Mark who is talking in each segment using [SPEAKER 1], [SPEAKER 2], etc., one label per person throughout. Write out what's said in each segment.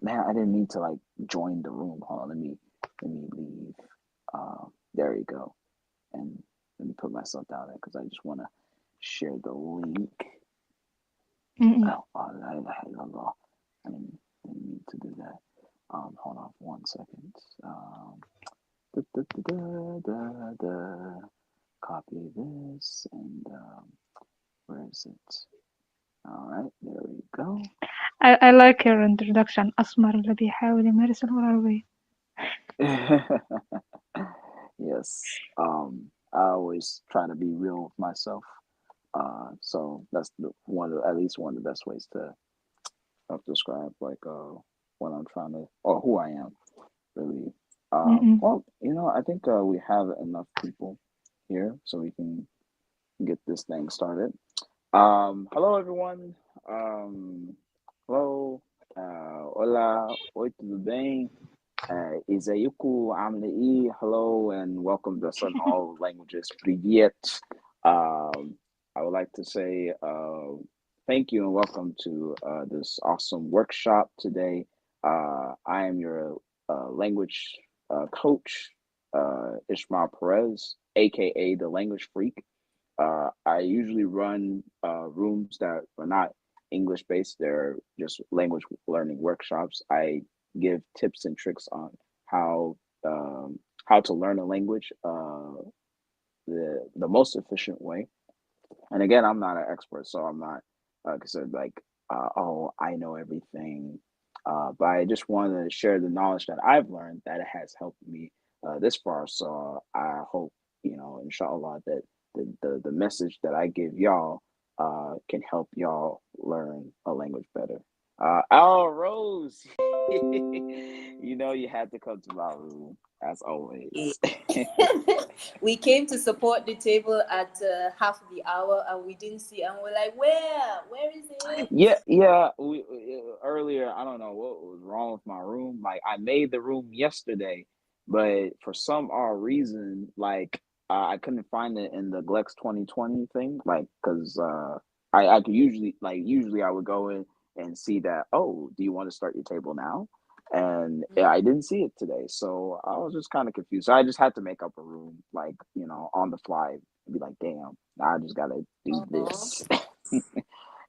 [SPEAKER 1] Man, I didn't mean to like join the room. Hold on, let me leave. There you go. And let me put myself down there because I just want to share the link.
[SPEAKER 2] Mm-mm.
[SPEAKER 1] Oh, la ilaha illallah. I didn't mean to do that. Hold on for 1 second. Da, da, da, da, da, da. Copy this and where is it? All right, there we go.
[SPEAKER 2] I like your introduction. أسمر الذي يحاول يمارس اللغة العربية.
[SPEAKER 1] Yes. I always try to be real with myself. So that's at least one of the best ways to describe like what I'm trying to or who I am really.
[SPEAKER 2] Mm-mm.
[SPEAKER 1] Well, I think we have enough people here so we can get this thing started. Hello everyone. Um, hello. Hola. Oi, tudo bem? Izayuku Amlei, hello and welcome to Sun All Languages. Privyet. I would like to say thank you and welcome to this awesome workshop today. I am your language coach, Ishmael Perez, aka the Language Freak. I usually run rooms that are not English based, they're just language learning workshops. I give tips and tricks on how um, how to learn a language the most efficient way. And again, I'm not an expert, so I'm not considered like oh, I know everything. But I just want to share the knowledge that I've learned that it has helped me this far. So I hope inshallah, that the message that I give y'all can help y'all learn a language better. Oh, Rose, you had to come to my room as
[SPEAKER 3] Yeah.
[SPEAKER 1] always.
[SPEAKER 3] We came to support the table at half the hour and we didn't see, and we're like, where is
[SPEAKER 1] Yeah,
[SPEAKER 3] it?
[SPEAKER 1] yeah. Earlier, I don't know what was wrong with my room. Like I made the room yesterday, but for some odd reason, like I couldn't find it in the Glex 2020 thing. Like, cause I could usually I would go in and see that. Oh, do you want to start your table now? And yeah, I didn't see it today, so I was just kind of confused. So I just had to make up a room, like on the fly, and be like, damn, I just gotta do
[SPEAKER 3] Oh,
[SPEAKER 1] this.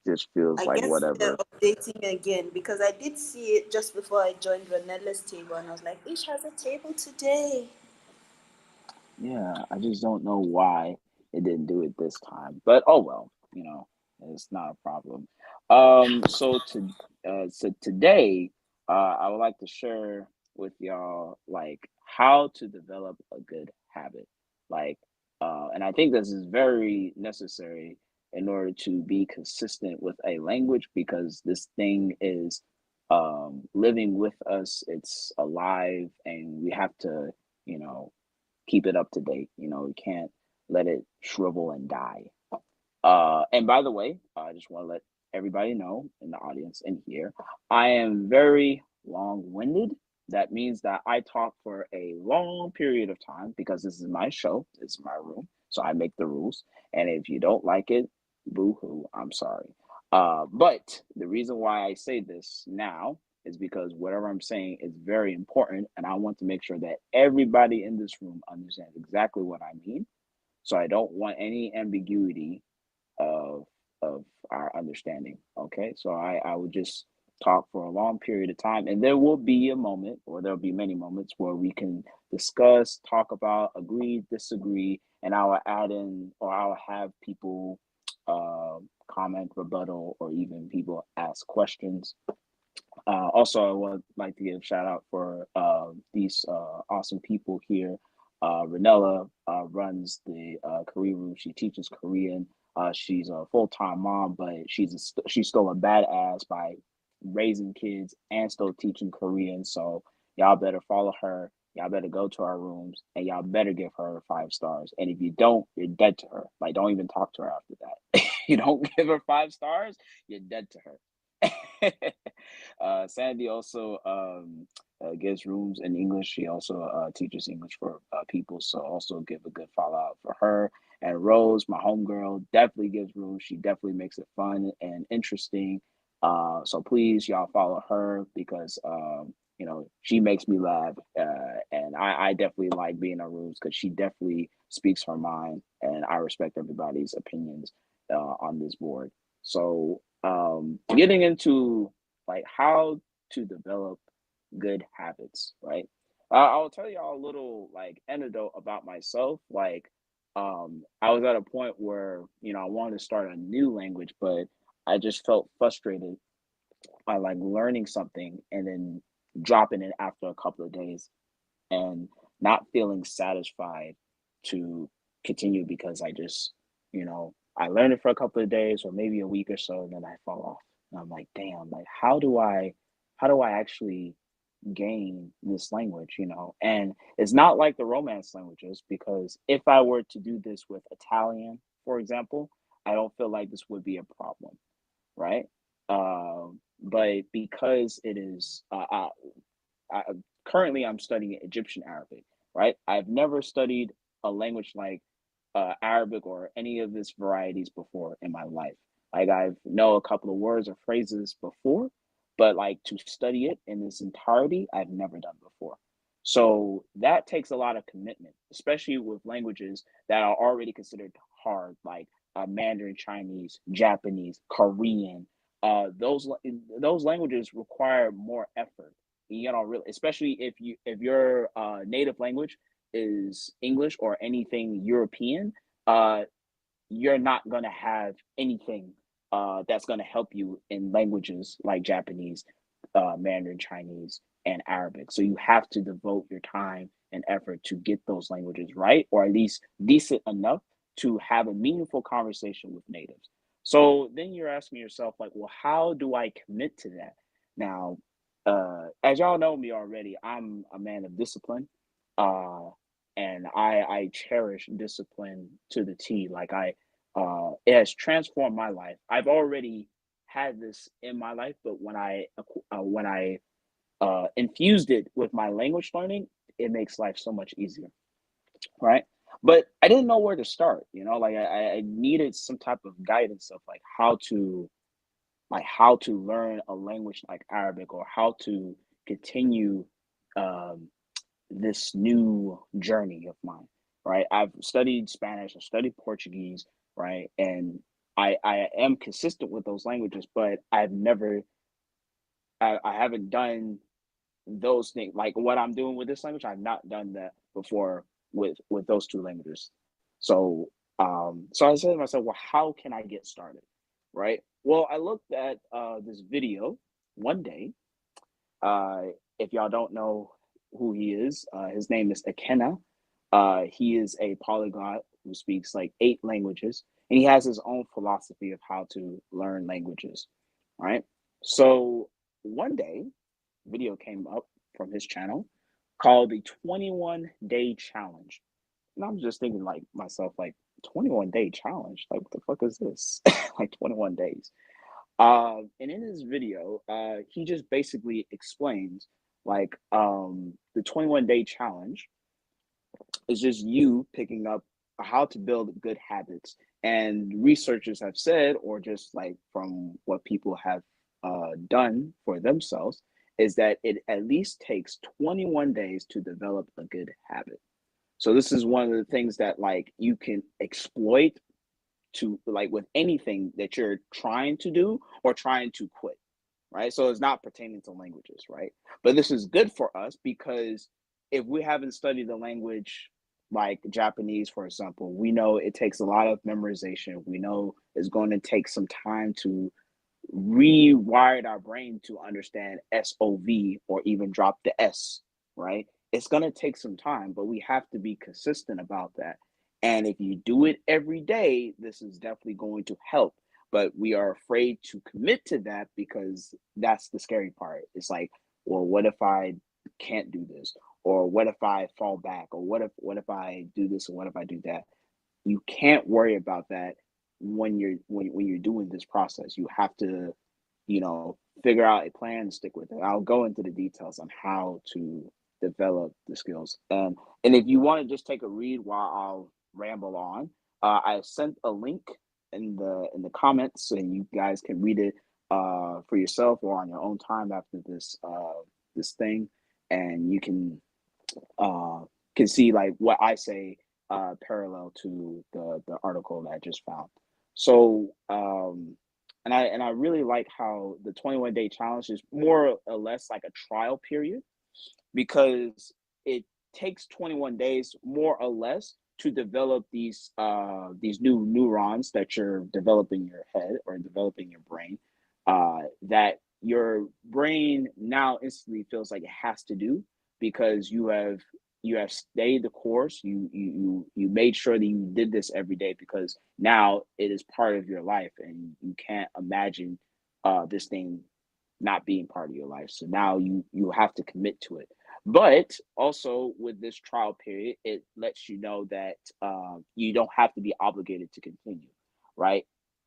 [SPEAKER 1] Just feels
[SPEAKER 3] I
[SPEAKER 1] like
[SPEAKER 3] guess they're
[SPEAKER 1] whatever.
[SPEAKER 3] updating again because I did see it just before I joined Ranella's table and I was like, Ish has a table today.
[SPEAKER 1] Yeah, I just don't know why it didn't do it this time. But oh well, it's not a problem. So today, I would like to share with y'all like how to develop a good habit. Like, and I think this is very necessary in order to be consistent with a language because this thing is living with us. It's alive, and we have to, you know keep it up to date. We can't let it shrivel and die. And by the way, I just want to let everybody know in the audience and here, I am very long-winded. That means that I talk for a long period of time because this is my show, this is my room, so I make the rules. And if you don't like it, boo-hoo, I'm sorry. But the reason why I say this now is because whatever I'm saying is very important, and I want to make sure that everybody in this room understands exactly what I mean. So I don't want any ambiguity of of our understanding. Okay, so I would just talk for a long period of time, and there will be a moment, or there'll be many moments where we can discuss, talk about, agree, disagree, and I will add in, or I will have people comment, rebuttal, or even people ask questions. Also, I would like to give a shout out for these awesome people here. Ranella runs the Korean room. She teaches Korean. She's a full time mom, but she's still a badass by raising kids and still teaching Korean. So y'all better follow her. Y'all better go to our rooms and y'all better give her 5 stars. And if you don't, you're dead to her. Like, don't even talk to her after that. You don't give her 5 stars, you're dead to her. Sandy also gives rooms in English. She also teaches English for people. So also give a good follow out for her. And Rose, my homegirl, definitely gives rooms. She definitely makes it fun and interesting. So please, y'all follow her because she makes me laugh, and I definitely like being in her rooms because she definitely speaks her mind, and I respect everybody's opinions on this board. So getting into like how to develop good habits, right? I'll tell y'all a little like anecdote about myself. Like, I was at a point where I wanted to start a new language, but I just felt frustrated by like learning something and then dropping it after a couple of days and not feeling satisfied to continue because I learned it for a couple of days or maybe a week or so and then I fall off. And I'm like, damn, like how do I actually gain this language? And it's not like the Romance languages because if I were to do this with Italian, for example, I don't feel like this would be a problem, right? But because it is, I currently I'm studying Egyptian Arabic, right? I've never studied a language like Arabic or any of its varieties before in my life. Like I know a couple of words or phrases before, but like to study it in its entirety, I've never done before. So that takes a lot of commitment, especially with languages that are already considered hard, like Mandarin Chinese, Japanese, Korean. Those languages require more effort. Really, especially if your native language is English or anything European, uh, you're not gonna have anything that's gonna help you in languages like Japanese, Mandarin Chinese, and Arabic. So you have to devote your time and effort to get those languages right, or at least decent enough to have a meaningful conversation with natives. So then you're asking yourself, like, well, how do I commit to that? Now, as y'all know me already, I'm a man of discipline. Uh, and I cherish discipline to the T. Like it has transformed my life. I've already had this in my life, but when I infused it with my language learning, it makes life so much easier, right? But I didn't know where to start. Like I needed some type of guidance of like how to learn a language like Arabic or how to continue um, this new journey of mine, right? I've studied Spanish, I studied Portuguese, right? And I am consistent with those languages, but I haven't done those things like what I'm doing with this language. I've not done that before with those two languages. So I said to myself, well, how can I get started, right? Well, I looked at this video one day. Uh, if y'all don't know who he is, his name is Akena. He is a polyglot who speaks like 8 languages, and he has his own philosophy of how to learn languages, right? So one day, video came up from his channel called the 21-day challenge. And I'm just thinking like myself, like 21-day challenge? Like what the fuck is this? Like 21 days. And in his video, he just basically explains like the 21-day challenge is just you picking up how to build good habits. And researchers have said, or just like from what people have done for themselves, is that it at least takes 21 days to develop a good habit. So this is one of the things that like you can exploit to like with anything that you're trying to do or trying to quit, right? So it's not pertaining to languages, right? But this is good for us because if we haven't studied the language like Japanese, for example, we know it takes a lot of memorization. We know it's going to take some time to rewired our brain to understand SOV or even drop the S, right? It's going to take some time, but we have to be consistent about that. And if you do it every day, this is definitely going to help. But we are afraid to commit to that because that's the scary part. It's like, well, what if I can't do this? Or what if I fall back? Or what if I do this? Or what if I do that? You can't worry about that when you're doing this process. You have to figure out a plan and stick with it. I'll go into the details on how to develop the skills. And if you want to just take a read while I'll ramble on, I sent a link in the comments and you guys can read it. for yourself or on your own time after this thing, and you can see like what I say parallel to the article that I just found. So and I really like how the 21-day challenge is more or less like a trial period, because it takes 21 days more or less to develop these new neurons that you're developing in your head or developing in your brain, that your brain now instantly feels like it has to do, because you have stayed the course. You made sure that you did this every day, because now it is part of your life and you can't imagine this thing not being part of your life. So now you have to commit to it. But also with this trial period, it lets you know that you don't have to be obligated to continue, right?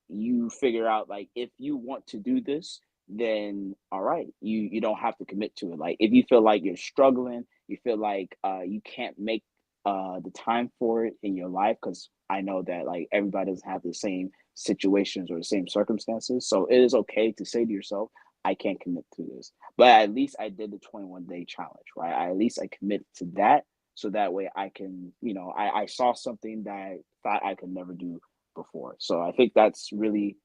[SPEAKER 1] You figure out like if you want to do this, then all right, you don't have to commit to it. Like if you feel like you're struggling, you feel like you can't make the time for it in your life, because I know that like everybody doesn't have the same situations or the same circumstances. So it is okay to say to yourself, I can't commit to this. But at least I did the 21-day challenge, right? At least I committed to that. So that way I can, I saw something that I thought I could never do before. So I think that's really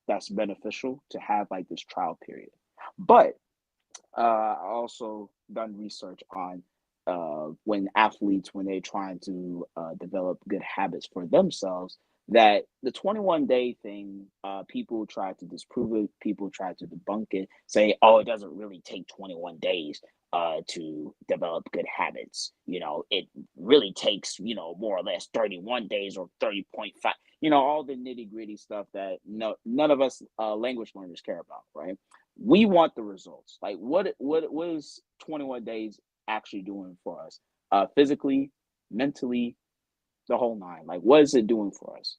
[SPEAKER 1] that's beneficial to have like this trial period. But I also done research on when athletes, when they're trying to develop good habits for themselves, that the 21-day thing, people try to disprove it, people try to debunk it, say, oh, it doesn't really take 21 days to develop good habits. It really takes, more or less 31 days or 30.5, all the nitty gritty stuff that none of us language learners care about, right? We want the results. Like what is 21 days actually doing for us? Physically, mentally, the whole nine. Like what is it doing for us?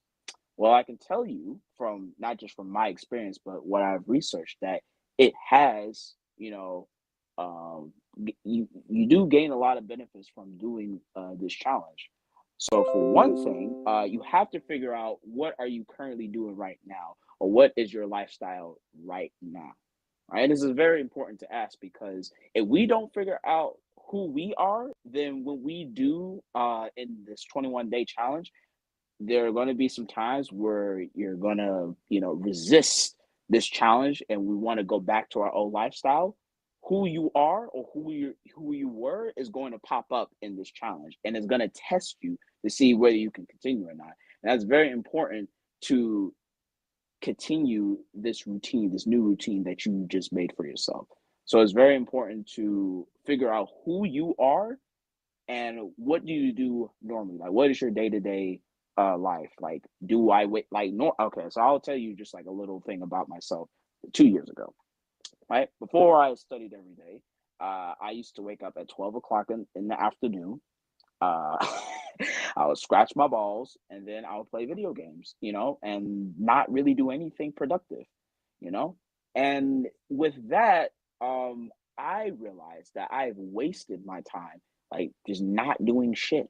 [SPEAKER 1] Well, I can tell you from not just from my experience, but what I've researched, that it has, you do gain a lot of benefits from doing this challenge. So for one thing, you have to figure out what are you currently doing right now, or what is your lifestyle right now. Right? This is very important to ask, because if we don't figure out who we are, then when we do in this 21-day challenge, there are going to be some times where you're going to, resist this challenge, and we want to go back to our old lifestyle. Who you are or who you were is going to pop up in this challenge, and it's going to test you to see whether you can continue or not. And that's very important to continue this routine, this new routine that you just made for yourself. So it's very important to figure out who you are and what do you do normally. Like, what is your day to day life? Like, do I wait? Like, no. Okay, so I'll tell you just like a little thing about myself. 2 years ago, right before I studied every day, I used to wake up at 12 o'clock in the afternoon. uh, I would scratch my balls, and then I would play video games, and not really do anything productive, you know. And with that, I realized that I've wasted my time, like just not doing shit,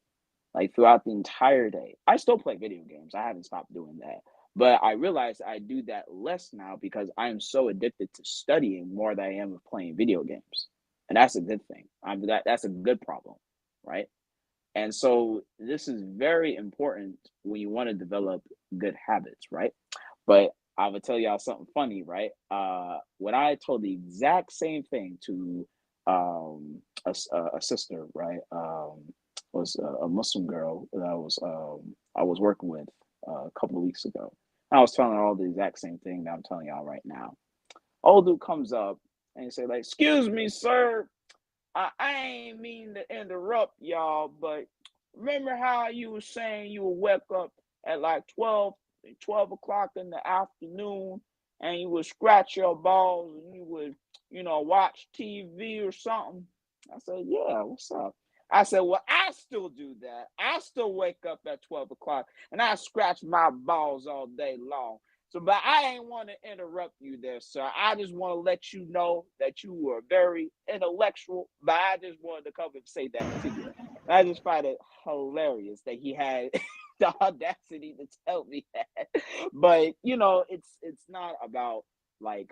[SPEAKER 1] like throughout the entire day. I still play video games. I haven't stopped doing that. But I realized I do that less now because I am so addicted to studying more than I am of playing video games. And that's a good thing. That's a good problem, right? And so this is very important when you want to develop good habits, right? But I will tell y'all something funny, right? When I told the exact same thing to a sister, right? Was a Muslim girl that I was working with a couple of weeks ago. I was telling her all the exact same thing that I'm telling y'all right now. Old dude comes up and he say like, "Excuse me, sir. I ain't mean to interrupt y'all, but remember how you were saying you would wake up at like 12 o'clock in the afternoon and you would scratch your balls and you would, watch TV or something?" I said, "Yeah, what's up?" I said, "Well, I still do that. I still wake up at 12 o'clock and I scratch my balls all day long. So, but I ain't want to interrupt you there, sir. I just want to let you know that you were very intellectual, but I just wanted to come and say that to you." And I just find it hilarious that he had the audacity to tell me that. But it's not about like,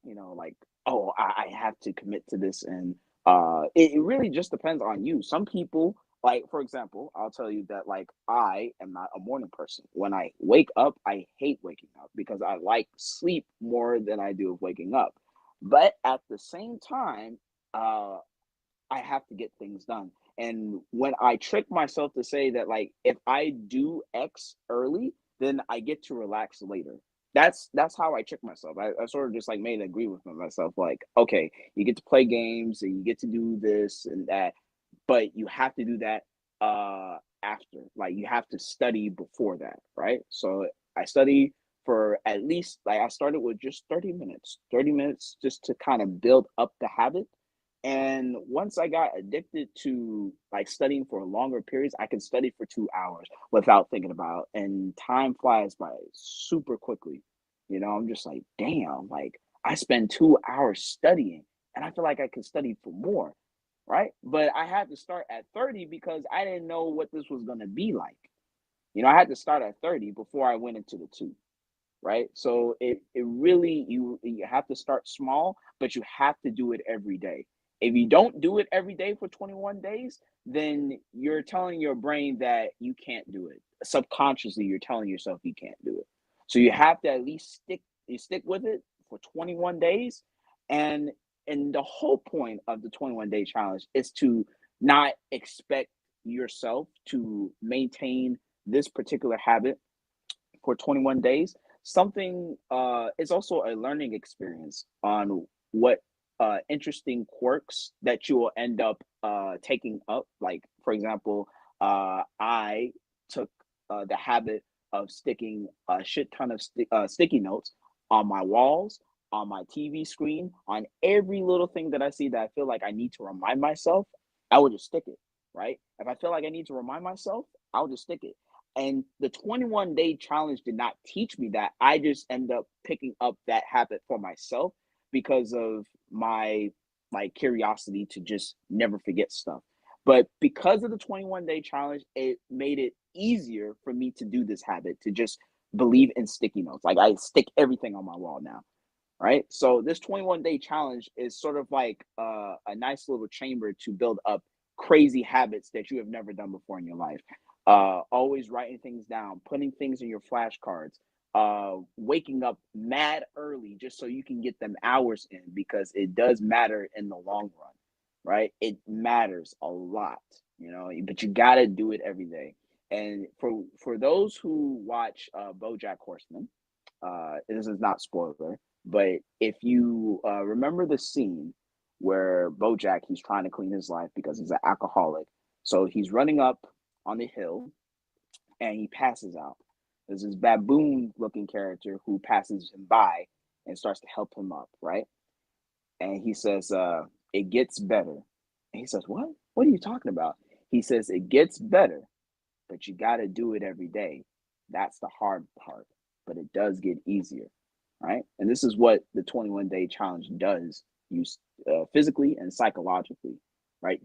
[SPEAKER 1] like, oh, I have to commit to this. And it really just depends on you. Some people, like, for example, I'll tell you that, like, I am not a morning person. When I wake up, I hate waking up because I like sleep more than I do of waking up. But at the same time, uh I have to get things done. And when I trick myself to say that, like, if I do X early, then I get to relax later. That's how I trick myself. I sort of just like made an agreement with myself, like, okay, you get to play games and you get to do this and that, but you have to do that after. Like, you have to study before that, right? So I study for at least, like, I started with just 30 minutes, 30 minutes just to kind of build up the habit. And once I got addicted to like studying for longer periods, I can study for 2 hours without thinking about it. And time flies by super quickly. I'm just like, damn, like I spend 2 hours studying and I feel like I could study for more, right? But I had to start at 30 because I didn't know what this was gonna be like. I had to start at 30 before I went into the two, right? So it really, you have to start small, but you have to do it every day. If you don't do it every day for 21 days, then you're telling your brain that you can't do it. Subconsciously, you're telling yourself you can't do it. So you have to at least stick with it for 21 days. And the whole point of the 21-day challenge is to not expect yourself to maintain this particular habit for 21 days. Something is also a learning experience on what interesting quirks that you will end up taking up. Like, for example, I took the habit of sticking a shit ton of sticky notes on my walls, on my TV screen, on every little thing that I see that I feel like I need to remind myself. I would just stick it, right? If I feel like I need to remind myself, I'll just stick it. And the 21-day challenge did not teach me that. I just end up picking up that habit for myself because of my like curiosity to just never forget stuff. But because of the 21-day challenge, it made it easier for me to do this habit, to just believe in sticky notes. Like, I stick everything on my wall now, right? So this 21-day challenge is sort of like a nice little chamber to build up crazy habits that you have never done before in your life. Always writing things down, putting things in your flashcards, waking up mad early just so you can get them hours in, because it does matter in the long run, right? It matters a lot, but you got to do it every day. And for those who watch BoJack Horseman, this is not spoiler, but if you remember the scene where BoJack, he's trying to clean his life because he's an alcoholic, so he's running up on the hill and he passes out. There's this baboon-looking character who passes him by and starts to help him up, right? And he says, "It gets better." And he says, "What? What are you talking about?" He says, "It gets better, but you got to do it every day. That's the hard part, but it does get easier, right?" And this is what the 21-day challenge does, you physically and psychologically, right?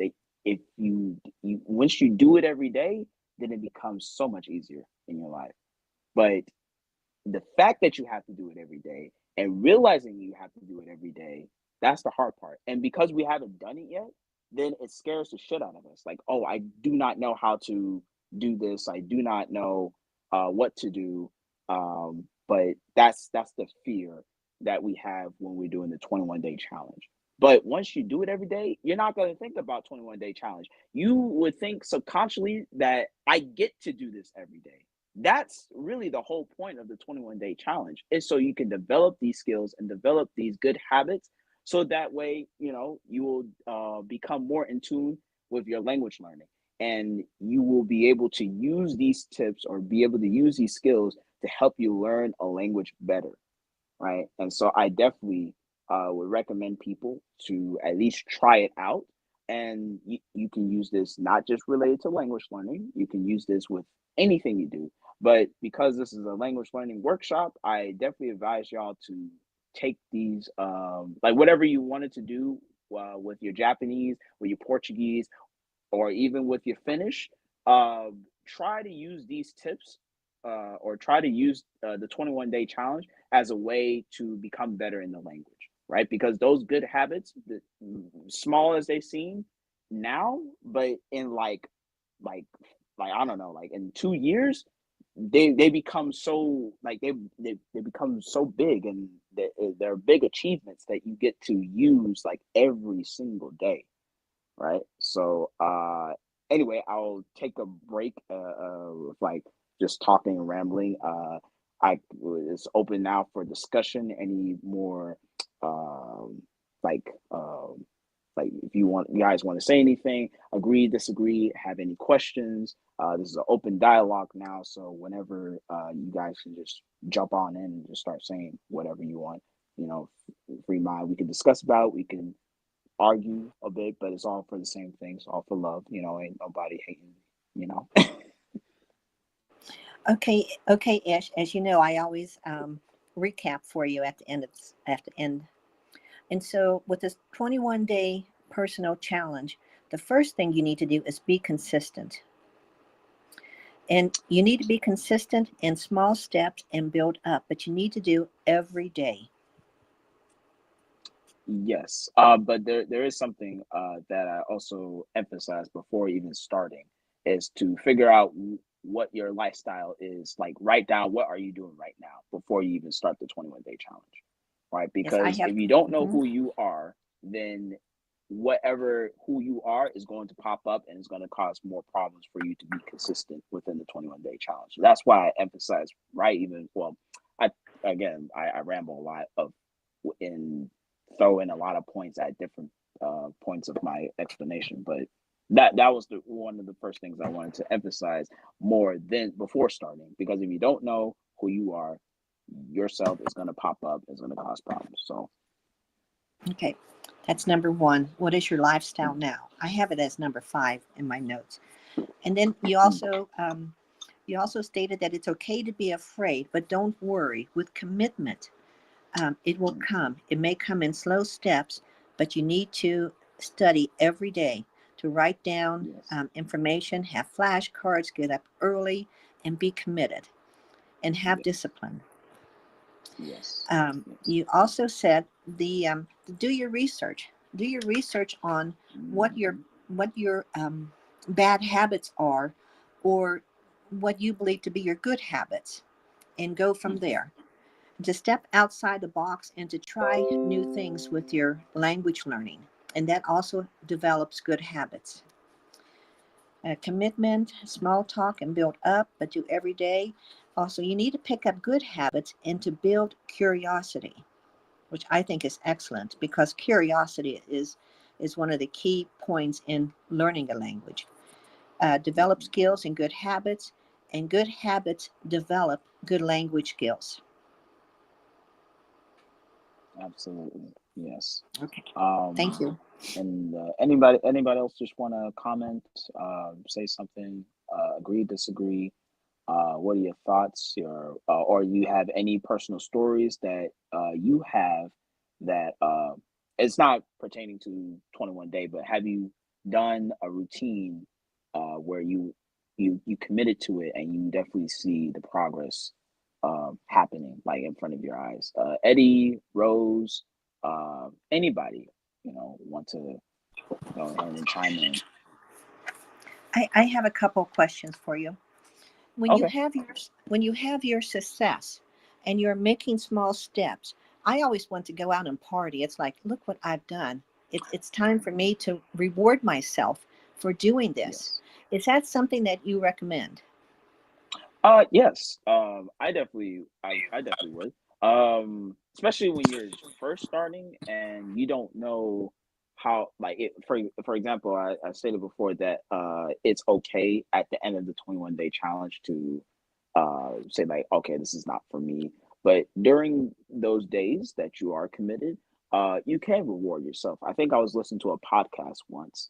[SPEAKER 1] If you once you do it every day, then it becomes so much easier in your life. But the fact that you have to do it every day and realizing you have to do it every day, that's the hard part. And because we haven't done it yet, then it scares the shit out of us. Like, oh, I do not know how to do this. I do not know what to do. But that's the fear that we have when we're doing the 21-day challenge. But once you do it every day, you're not going to think about 21-day challenge. You would think subconsciously that I get to do this every day. That's really the whole point of the 21-day challenge, is so you can develop these skills and develop these good habits, so that way you will become more in tune with your language learning, and you will be able to use these tips or be able to use these skills to help you learn a language better, right? And so I definitely would recommend people to at least try it out. And you can use this not just related to language learning, you can use this with anything you do. But because this is a language learning workshop, I definitely advise y'all to take these, like whatever you wanted to do with your Japanese, with your Portuguese, or even with your Finnish, try to use these tips or try to use the 21-day challenge as a way to become better in the language, right? Because those good habits, small as they seem now, but in like I don't know, like in 2 years, they become so like they become so big, and they're big achievements that you get to use like every single day, right? So anyway, I'll take a break with like just talking and rambling. I It's open now for discussion. Any more um like um if you guys want to say anything, agree, disagree, have any questions, this is an open dialogue now, so whenever you guys can just jump on in and just start saying whatever you want, you know, free mind. We can discuss about, we can argue a bit, but it's all for the same thing. It's all for love. You know, ain't nobody hating. You know.
[SPEAKER 4] Okay, Ish. As you know, I always recap for you at the end at the end. And so, with this 21-day personal challenge, the first thing you need to do is be consistent. And you need to be consistent in small steps and build up, but you need to do every day.
[SPEAKER 1] Yes, but there is something that I also emphasize before even starting, is to figure out what your lifestyle is. Like, write down what are you doing right now before you even start the 21-day challenge, right?
[SPEAKER 4] Yes, I
[SPEAKER 1] Because
[SPEAKER 4] have.
[SPEAKER 1] if you don't know
[SPEAKER 4] Mhm.
[SPEAKER 1] who you are, then whatever who you are is going to pop up, and it's going to cause more problems for you to be consistent within the 21-day challenge. So that's why I emphasize, right? Even well, I again I ramble a lot of in throw in a lot of points at different points of my explanation, but that was the one of the first things I wanted to emphasize more than before starting, because if you don't know who you are, yourself is going to pop up, it's going to cause problems. So
[SPEAKER 4] Okay, that's number one. What is your lifestyle now? I have it as number five in my notes. And then you also stated that it's okay to be afraid, but don't worry. With commitment, it will come. It may come in slow steps, but you need to study every day to write down
[SPEAKER 1] yes,
[SPEAKER 4] information, have flashcards, get up early, and be committed and have
[SPEAKER 1] yes,
[SPEAKER 4] discipline.
[SPEAKER 1] yes, yes.
[SPEAKER 4] You also said do your research. Do your research on what your
[SPEAKER 1] Mhm.
[SPEAKER 4] what your bad habits are, or what you believe to be your good habits, and go from
[SPEAKER 1] Mhm.
[SPEAKER 4] there. To step outside the box and to try new things with your language learning, and that also develops good habits. Commitment, small talk, and build up, but do every day. Also, you need to pick up good habits and to build curiosity, which I think is excellent because curiosity is one of the key points in learning a language. Develop
[SPEAKER 1] Mhm.
[SPEAKER 4] skills and good habits, and good habits develop good language skills.
[SPEAKER 1] Absolutely, yes.
[SPEAKER 4] Okay, thank
[SPEAKER 1] Um,
[SPEAKER 4] you.
[SPEAKER 1] and anybody else just want to comment, say something, agree, disagree? What are your thoughts? Your or you have any personal stories that you have that it's not pertaining to 21 day, but have you done a routine where you committed to it and you definitely see the progress happening like in front of your eyes? Eddie, Rose, anybody, want to go ahead and chime in?
[SPEAKER 4] I have a couple questions for you. When you
[SPEAKER 1] Okay.
[SPEAKER 4] have your when you have your success and you're making small steps, I always want to go out and party. It's like, look what I've done. It's time for me to reward myself for doing this.
[SPEAKER 1] Yes.
[SPEAKER 4] Is that something that you recommend?
[SPEAKER 1] Yes. I definitely would. Especially when you're first starting and you don't know how, like it. For example, I stated before that it's okay at the end of the 21-day challenge to say like, okay, this is not for me. But during those days that you are committed, you can reward yourself. I think I was listening to a podcast once.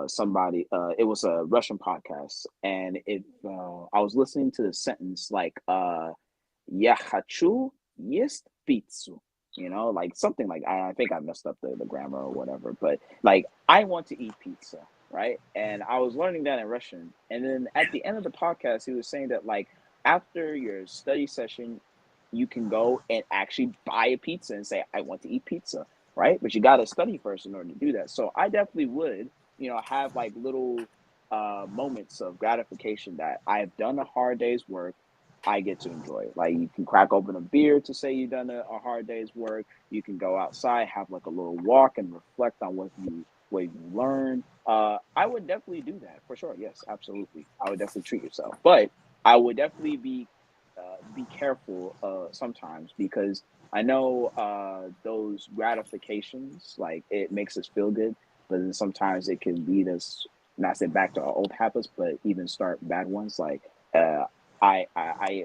[SPEAKER 1] Somebody, it was a Russian podcast, and I was listening to the sentence like, "Я хочу есть пиццу." Like something like I think I messed up the grammar or whatever, but like I want to eat pizza, right? And I was learning that in Russian, and then at the end of the podcast, he was saying that like after your study session, you can go and actually buy a pizza and say, I want to eat pizza, right? But you got to study first in order to do that. So I definitely would, have like little moments of gratification that I've done a hard day's work. I get to enjoy it. Like you can crack open a beer to say you've done a hard day's work. You can go outside, have like a little walk and reflect on what you learned. I would definitely do that for sure. Yes, absolutely. I would definitely treat yourself, but I would definitely be careful sometimes, because I know those gratifications, like it makes us feel good, but then sometimes it can lead us, not say back to our old habits, but even start bad ones. Like uh, I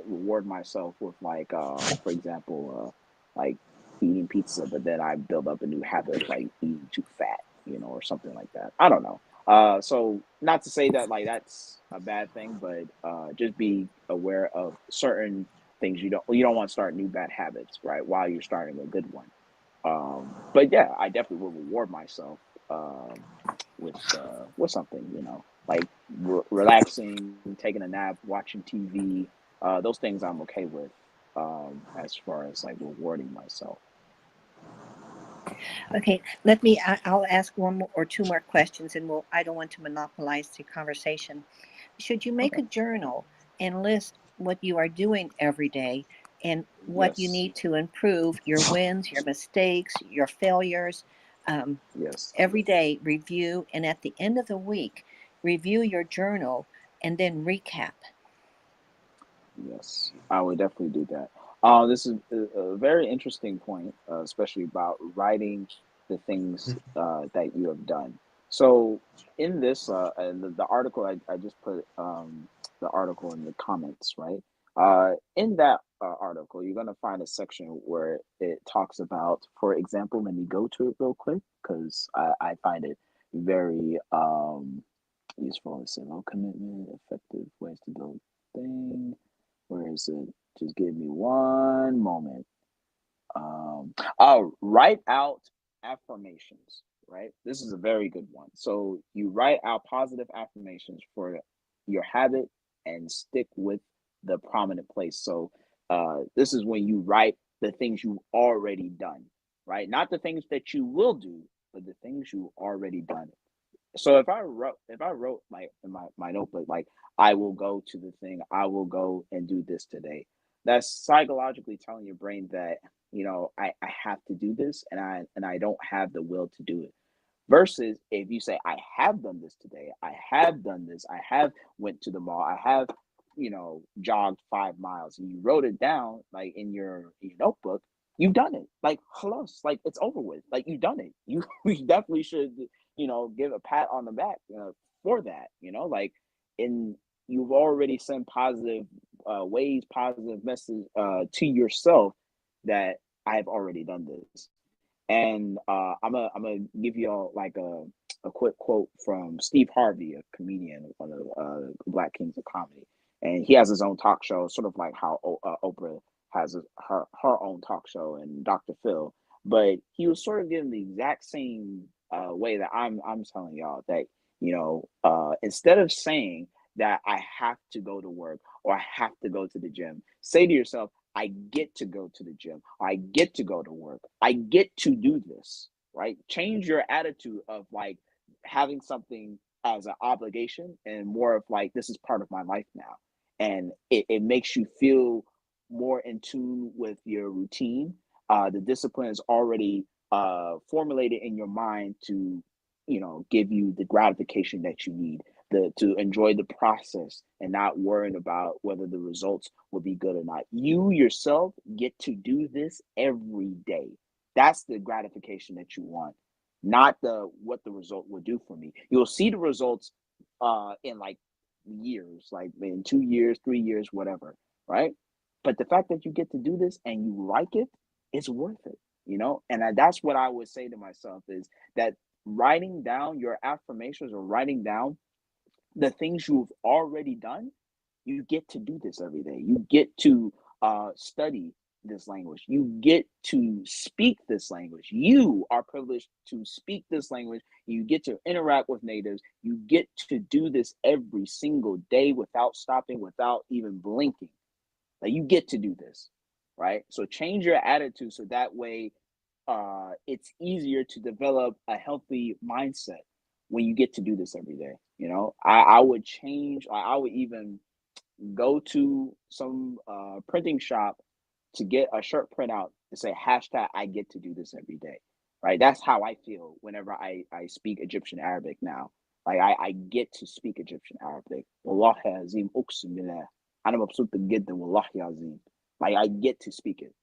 [SPEAKER 1] reward myself with like for example like eating pizza, but then I build up a new habit of like eating too fat, or something like that. I don't know. So not to say that like that's a bad thing, but just be aware of certain things you don't want to start new bad habits, right? While you're starting a good one. But yeah, I definitely will reward myself with something, like relaxing, taking a nap, watching TV. Those things I'm okay with, as far as like rewarding myself.
[SPEAKER 4] Okay, I'll ask one more or two more questions, and I don't want to monopolize the conversation. Should you make
[SPEAKER 1] Okay.
[SPEAKER 4] a journal and list what you are doing every day and what you
[SPEAKER 1] Yes.
[SPEAKER 4] need to improve, your wins, your mistakes, your failures?
[SPEAKER 1] Yes.
[SPEAKER 4] Every day, review, and at the end of the week, review your journal and then recap.
[SPEAKER 1] Yes, I would definitely do that. This is a very interesting point, especially about writing the things that you have done. So, in this, and the article, I just put the article in the comments, right? In that article, you're going to find a section where it talks about, for example, let me go to it real quick because I find it very useful. It's low commitment, effective ways to build thing. Where is it? Just give me one moment. Write out affirmations, right? This is a very good one. So you write out positive affirmations for your habit and stick with the prominent place. So this is when you write the things you already done, right? Not the things that you will do, but the things you already done. So if I wrote like in my notebook, like I will go to the thing, I will go and do this today. That's psychologically telling your brain that, I have to do this, and I don't have the will to do it. Versus if you say, I have done this today, I have done this, I have went to the mall, I have, jogged 5 miles, and you wrote it down like in your notebook, you've done it. Like halos, like it's over with. Like you've done it. You we definitely should, give a pat on the back for that. Like in you've already sent positive ways, positive message to yourself that I've already done this. And I'm gonna give y'all like a quick quote from Steve Harvey, a comedian, one of the Black Kings of Comedy, and he has his own talk show, sort of like how Oprah has her own talk show, and Dr. Phil. But he was sort of giving the exact same way that I'm telling y'all that, instead of saying that I have to go to work or I have to go to the gym, say to yourself, I get to go to the gym. I get to go to work. I get to do this, right? Change your attitude of like having something as an obligation and more of like, this is part of my life now. And it makes you feel more in tune with your routine. The discipline is already formulated in your mind to, give you the gratification that you need, to enjoy the process and not worrying about whether the results will be good or not. You yourself get to do this every day. That's the gratification that you want, not the what the result will do for me. You'll see the results in like years, like in 2 years, 3 years, whatever, right? But the fact that you get to do this and you like it, it's worth it, And that's what I would say to myself is that writing down your affirmations or writing down the things you've already done, you get to do this every day. You get to study this language. You get to speak this language. You are privileged to speak this language. You get to interact with natives. You get to do this every single day without stopping, without even blinking. Like you get to do this, right? So change your attitude so that way it's easier to develop a healthy mindset when you get to do this every day. You know, I would change, I would even go to some printing shop to get a shirt printout to say hashtag I get to do this every day. Right. That's how I feel whenever I speak Egyptian Arabic now. Like I get to speak Egyptian Arabic. Wallahi azim uqsim billah. أنا مبسوط جدا والله azim. Like I get to speak it.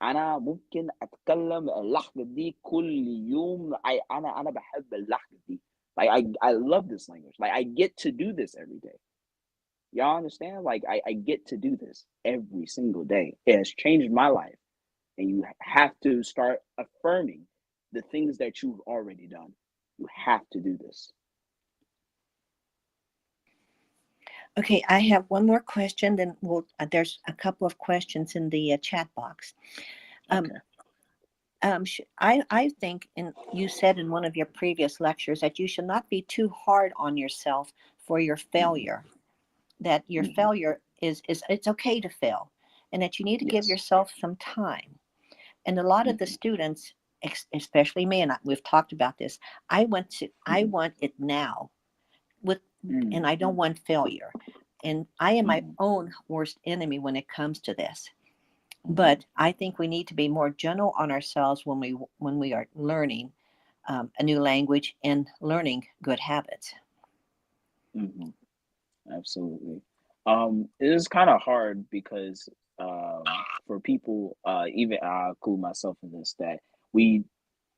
[SPEAKER 1] أنا ممكن أتكلم اللهجة دي كل يوم. أنا بحب اللهجة دي. Like I love this language. Like I get to do this every day. Y'all understand? Like I get to do this every single day. It has changed my life. And you have to start affirming the things that you've already done. You have to do this.
[SPEAKER 4] Okay, I have one more question. Then there's a couple of questions in the chat box.
[SPEAKER 1] Okay.
[SPEAKER 4] I think, and you said in one of your previous lectures, that you should not be too hard on yourself for your failure. That your failure is it's okay to fail, and that you need to give yourself some time. And a lot of the students, especially me, and we've talked about this, I want it now, and I don't want failure. And I am my own worst enemy when it comes to this. But I think we need to be more gentle on ourselves when we are learning a new language and learning good habits.
[SPEAKER 1] Absolutely. It is kind of hard because for people, even I include myself in this, that we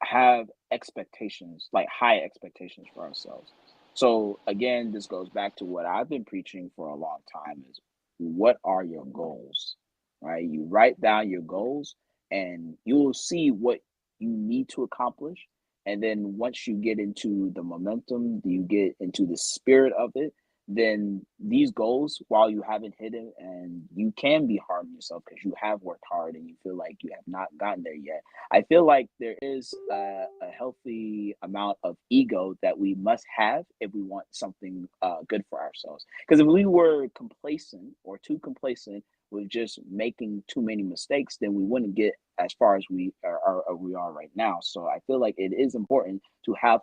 [SPEAKER 1] have expectations, like high expectations for ourselves. So again, this goes back to what I've been preaching for a long time is what are your goals, right? You write down your goals and you'll see what you need to accomplish. And then once you get into the momentum, you get into the spirit of it, then these goals, while you haven't hit it and you can be hard on yourself because you have worked hard and you feel like you have not gotten there yet, I feel like there is a healthy amount of ego that we must have if we want something good for ourselves. Because if we were complacent or too complacent with just making too many mistakes, then we wouldn't get as far as we are right now. So I feel like it is important to have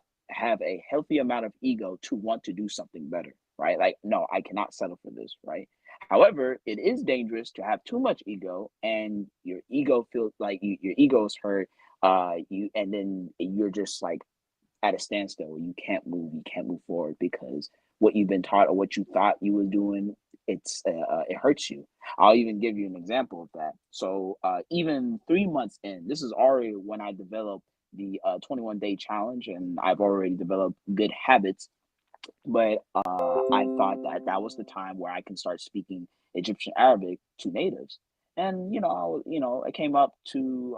[SPEAKER 1] a healthy amount of ego to want to do something better, right? Like, no, I cannot settle for this, right? However, it is dangerous to have too much ego and your ego feels like your ego is hurt, and then you're just like at a standstill. You can't move forward because what you've been taught or what you thought you were doing, it hurts you. I'll even give you an example of that. So even 3 months in, this is already when I developed the 21-day challenge, and I've already developed good habits. But I thought that that was the time where I can start speaking Egyptian Arabic to natives. And I came up to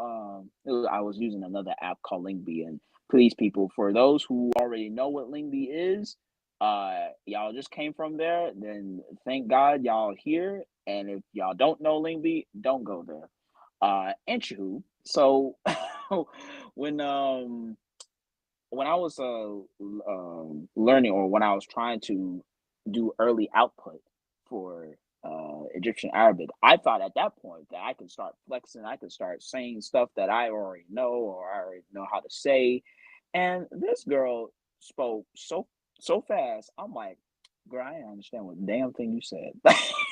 [SPEAKER 1] I was using another app called Lingby. And please, people, for those who already know what Lingby is, y'all just came from there. Then thank God y'all here. And if y'all don't know Lingby, don't go there. Anywho, so when when I was learning, or when I was trying to do early output for Egyptian Arabic, I thought at that point that I could start flexing, I could start saying stuff that I already know or I already know how to say. And this girl spoke so fast. I'm like, girl, I didn't understand what damn thing you said.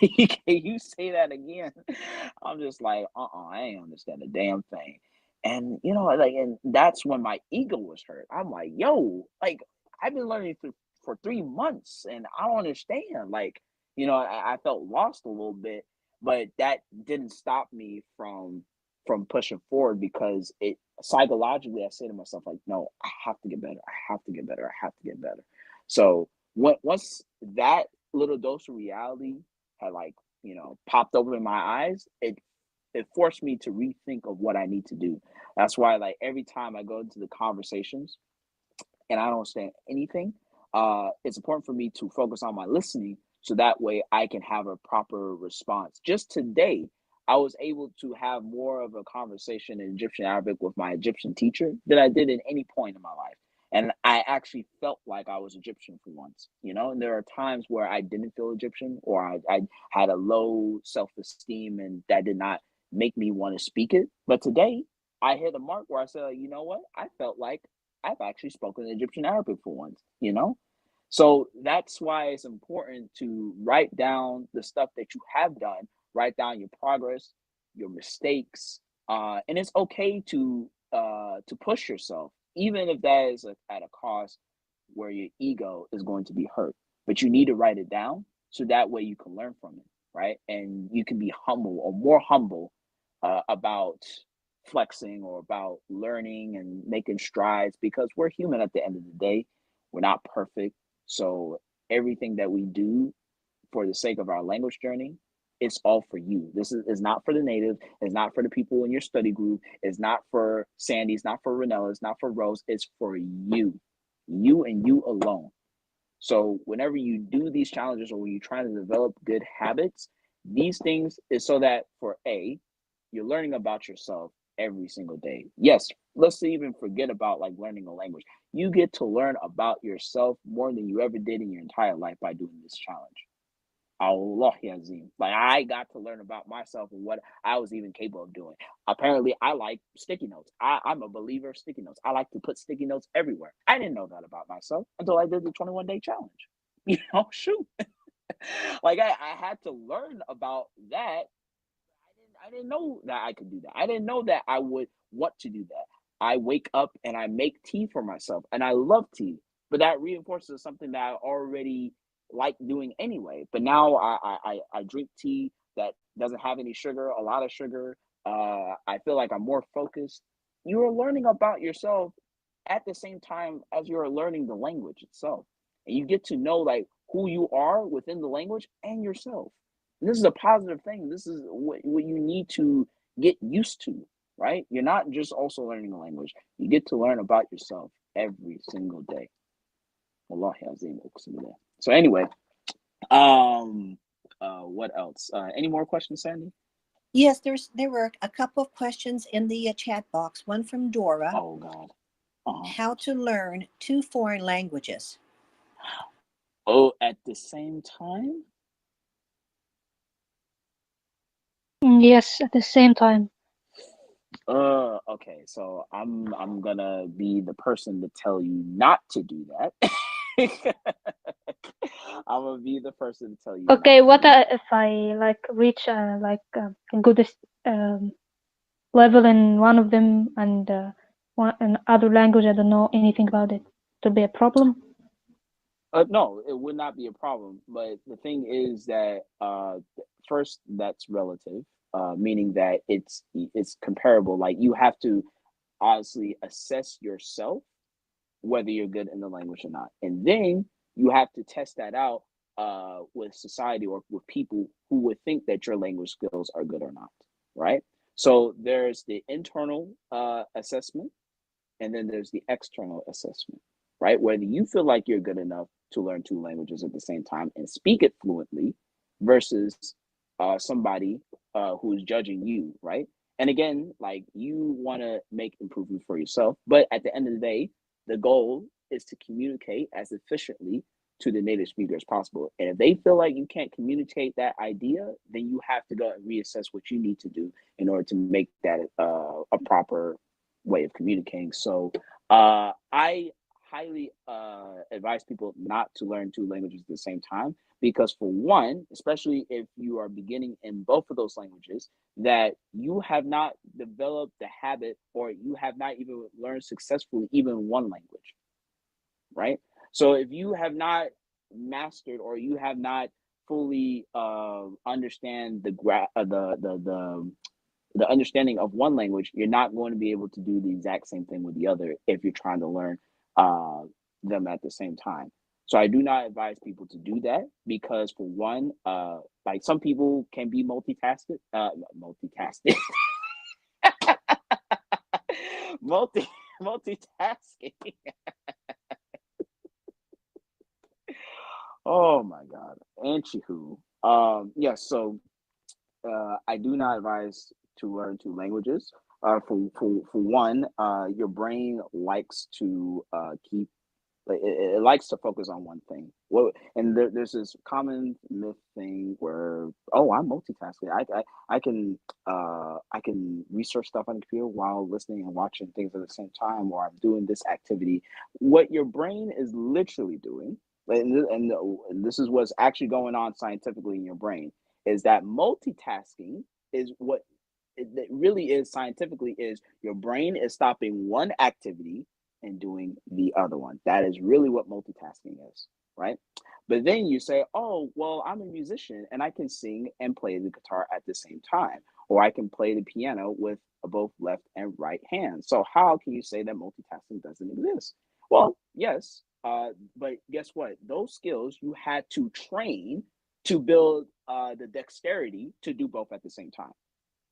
[SPEAKER 1] Can you say that again? I'm just like, I ain't understand a damn thing. And and that's when my ego was hurt. I'm like, yo, like I've been learning for 3 months and I don't understand. Like, I felt lost a little bit, but that didn't stop me from pushing forward, because it psychologically I say to myself, like, no, I have to get better. I have to get better. I have to get better. So once that little dose of reality had popped over in my eyes, it forced me to rethink of what I need to do. That's why, like, every time I go into the conversations and I don't understand anything, it's important for me to focus on my listening so that way I can have a proper response. Just today, I was able to have more of a conversation in Egyptian Arabic with my Egyptian teacher than I did at any point in my life. And I actually felt like I was Egyptian for once, and there are times where I didn't feel Egyptian, or I had a low self-esteem, and that did not make me want to speak it. But today I hit a mark where I said, like, you know what? I felt like I've actually spoken Egyptian Arabic for once. So that's why it's important to write down the stuff that you have done, write down your progress, your mistakes, and it's okay to push yourself, even if that is at a cost where your ego is going to be hurt. But you need to write it down so that way you can learn from it, right? And you can be humble, or more humble, about flexing or about learning and making strides, because we're human at the end of the day. We're not perfect. So everything that we do for the sake of our language journey, it's all for you. This is not for the native. It's not for the people in your study group. It's not for Sandy. It's not for Ranella. It's not for Rose. It's for you and you alone. So whenever you do these challenges, or when you're trying to develop good habits, these things is so that you're learning about yourself every single day. Yes, let's even forget about like learning a language. You get to learn about yourself more than you ever did in your entire life by doing this challenge. Allah Yazim. Like, I got to learn about myself and what I was even capable of doing. Apparently, I like sticky notes. I'm a believer of sticky notes. I like to put sticky notes everywhere. I didn't know that about myself until I did the 21-day challenge. Shoot. Like, I had to learn about that. I didn't know that I could do that. I didn't know that I would want to do that. I wake up and I make tea for myself, and I love tea, but that reinforces something that I already like doing anyway. But now I drink tea that doesn't have any sugar, a lot of sugar. I feel like I'm more focused. You are learning about yourself at the same time as you're learning the language itself, and you get to know like who you are within the language and yourself. And this is a positive thing. This is what you need to get used to, right? You're not just also learning a language. You get to learn about yourself every single day. Wallahi azim, uqsimu billah. So anyway, what else? Any more questions, Sandy?
[SPEAKER 4] Yes, there were a couple of questions in the chat box. One from Dora.
[SPEAKER 1] Oh God.
[SPEAKER 4] How to learn 2 foreign languages?
[SPEAKER 1] Oh, at the same time?
[SPEAKER 2] Yes, at the same time.
[SPEAKER 1] Okay, so I'm gonna be the person to tell you not to do that. I'm gonna be the person to tell you.
[SPEAKER 2] Okay,
[SPEAKER 1] not
[SPEAKER 2] what
[SPEAKER 1] to do that.
[SPEAKER 2] if I like reach like a good level in one of them, and in other language I don't know anything about it? To be a problem?
[SPEAKER 1] No, it would not be a problem. But the thing is that first, that's relative, meaning that it's comparable. Like, you have to honestly assess yourself whether you're good in the language or not, and then you have to test that out with society or with people who would think that your language skills are good or not, right? So there's the internal assessment, and then there's the external assessment, right? Whether you feel like you're good enough to learn 2 languages at the same time and speak it fluently versus somebody who's judging you, right? And again, like, you want to make improvements for yourself, but at the end of the day, the goal is to communicate as efficiently to the native speaker as possible. And if they feel like you can't communicate that idea, then you have to go and reassess what you need to do in order to make that a proper way of communicating. So I highly advise people not to learn 2 languages at the same time, because for one, especially if you are beginning in both of those languages, that you have not developed the habit, or you have not even learned successfully even one language, right? So if you have not mastered, or you have not fully understand the understanding of one language, you're not going to be able to do the exact same thing with the other if you're trying to learn uh, them at the same time. So I do not advise people to do that, because for one, like, some people can be multitasking, multitasking. Oh my God, Anchihu. Yeah. So I do not advise to learn 2 languages. For one, your brain likes to keep like it likes to focus on one thing. Well, and there's this common myth thing where, oh, I'm multitasking. I can research stuff on the computer while listening and watching things at the same time, or I'm doing this activity. What your brain is literally doing, and this is what's actually going on scientifically in your brain, is that multitasking is what it really is scientifically is your brain is stopping one activity and doing the other one. That is really what multitasking is, right? But then you say, oh, well, I'm a musician and I can sing and play the guitar at the same time, or I can play the piano with both left and right hands. So how can you say that multitasking doesn't exist? Well, yes, but guess what? Those skills you had to train to build the dexterity to do both at the same time,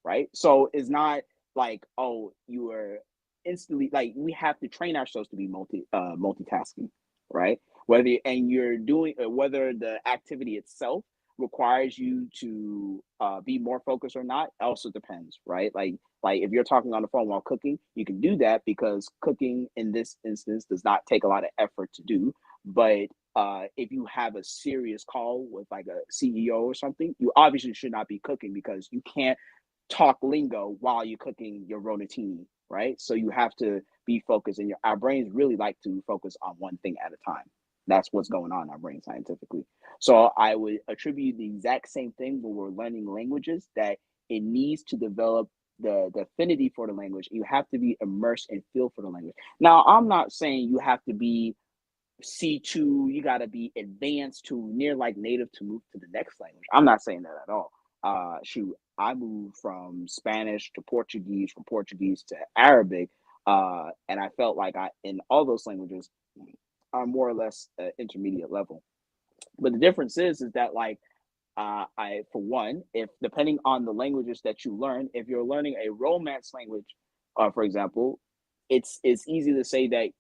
[SPEAKER 1] right? So it's not like, oh, you are instantly like we have to train ourselves to be multitasking, right? And you're doing whether the activity itself requires you to be more focused or not also depends, right? Like if you're talking on the phone while cooking, you can do that because cooking in this instance does not take a lot of effort to do. But if you have a serious call with like a CEO or something, you obviously should not be cooking because you can't talk lingo while you're cooking your ronatini, right? So you have to be focused, and our brains really like to focus on one thing at a time. That's what's going on in our brain scientifically. So I would attribute the exact same thing when we're learning languages, that it needs to develop the affinity for the language. You have to be immersed and feel for the language. Now, I'm not saying you have to be C2, you got to be advanced to near like native to move to the next language. I'm not saying that at all. Shoot, I moved from Spanish to Portuguese, from Portuguese to Arabic, and I felt like I in all those languages are more or less intermediate level. But the difference is that like I for one, if depending on the languages that you learn, if you're learning a Romance language, for example, it's easy to say that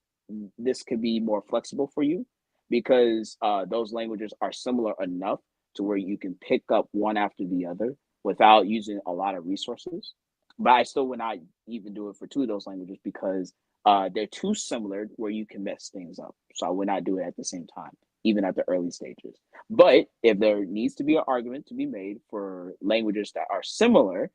[SPEAKER 1] this could be more flexible for you because those languages are similar enough to where you can pick up one after the other without using a lot of resources. But I still would not even do it for two of those languages because they're too similar where you can mess things up. So I would not do it at the same time, even at the early stages. But if there needs to be an argument to be made for languages that are similar,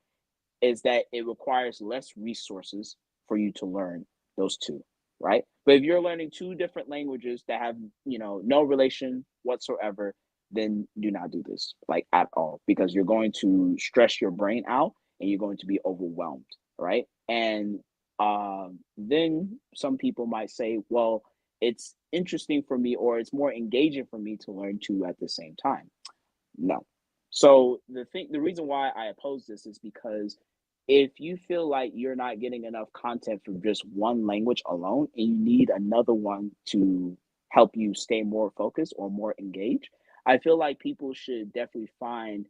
[SPEAKER 1] is that it requires less resources for you to learn those two, right? But if you're learning two different languages that have, no relation whatsoever, then do not do this like at all because you're going to stress your brain out and you're going to be overwhelmed, right? And then some people might say, well, it's interesting for me or it's more engaging for me to learn two at the same time. No. So the reason why I oppose this is because if you feel like you're not getting enough content from just one language alone and you need another one to help you stay more focused or more engaged, I feel like people should definitely find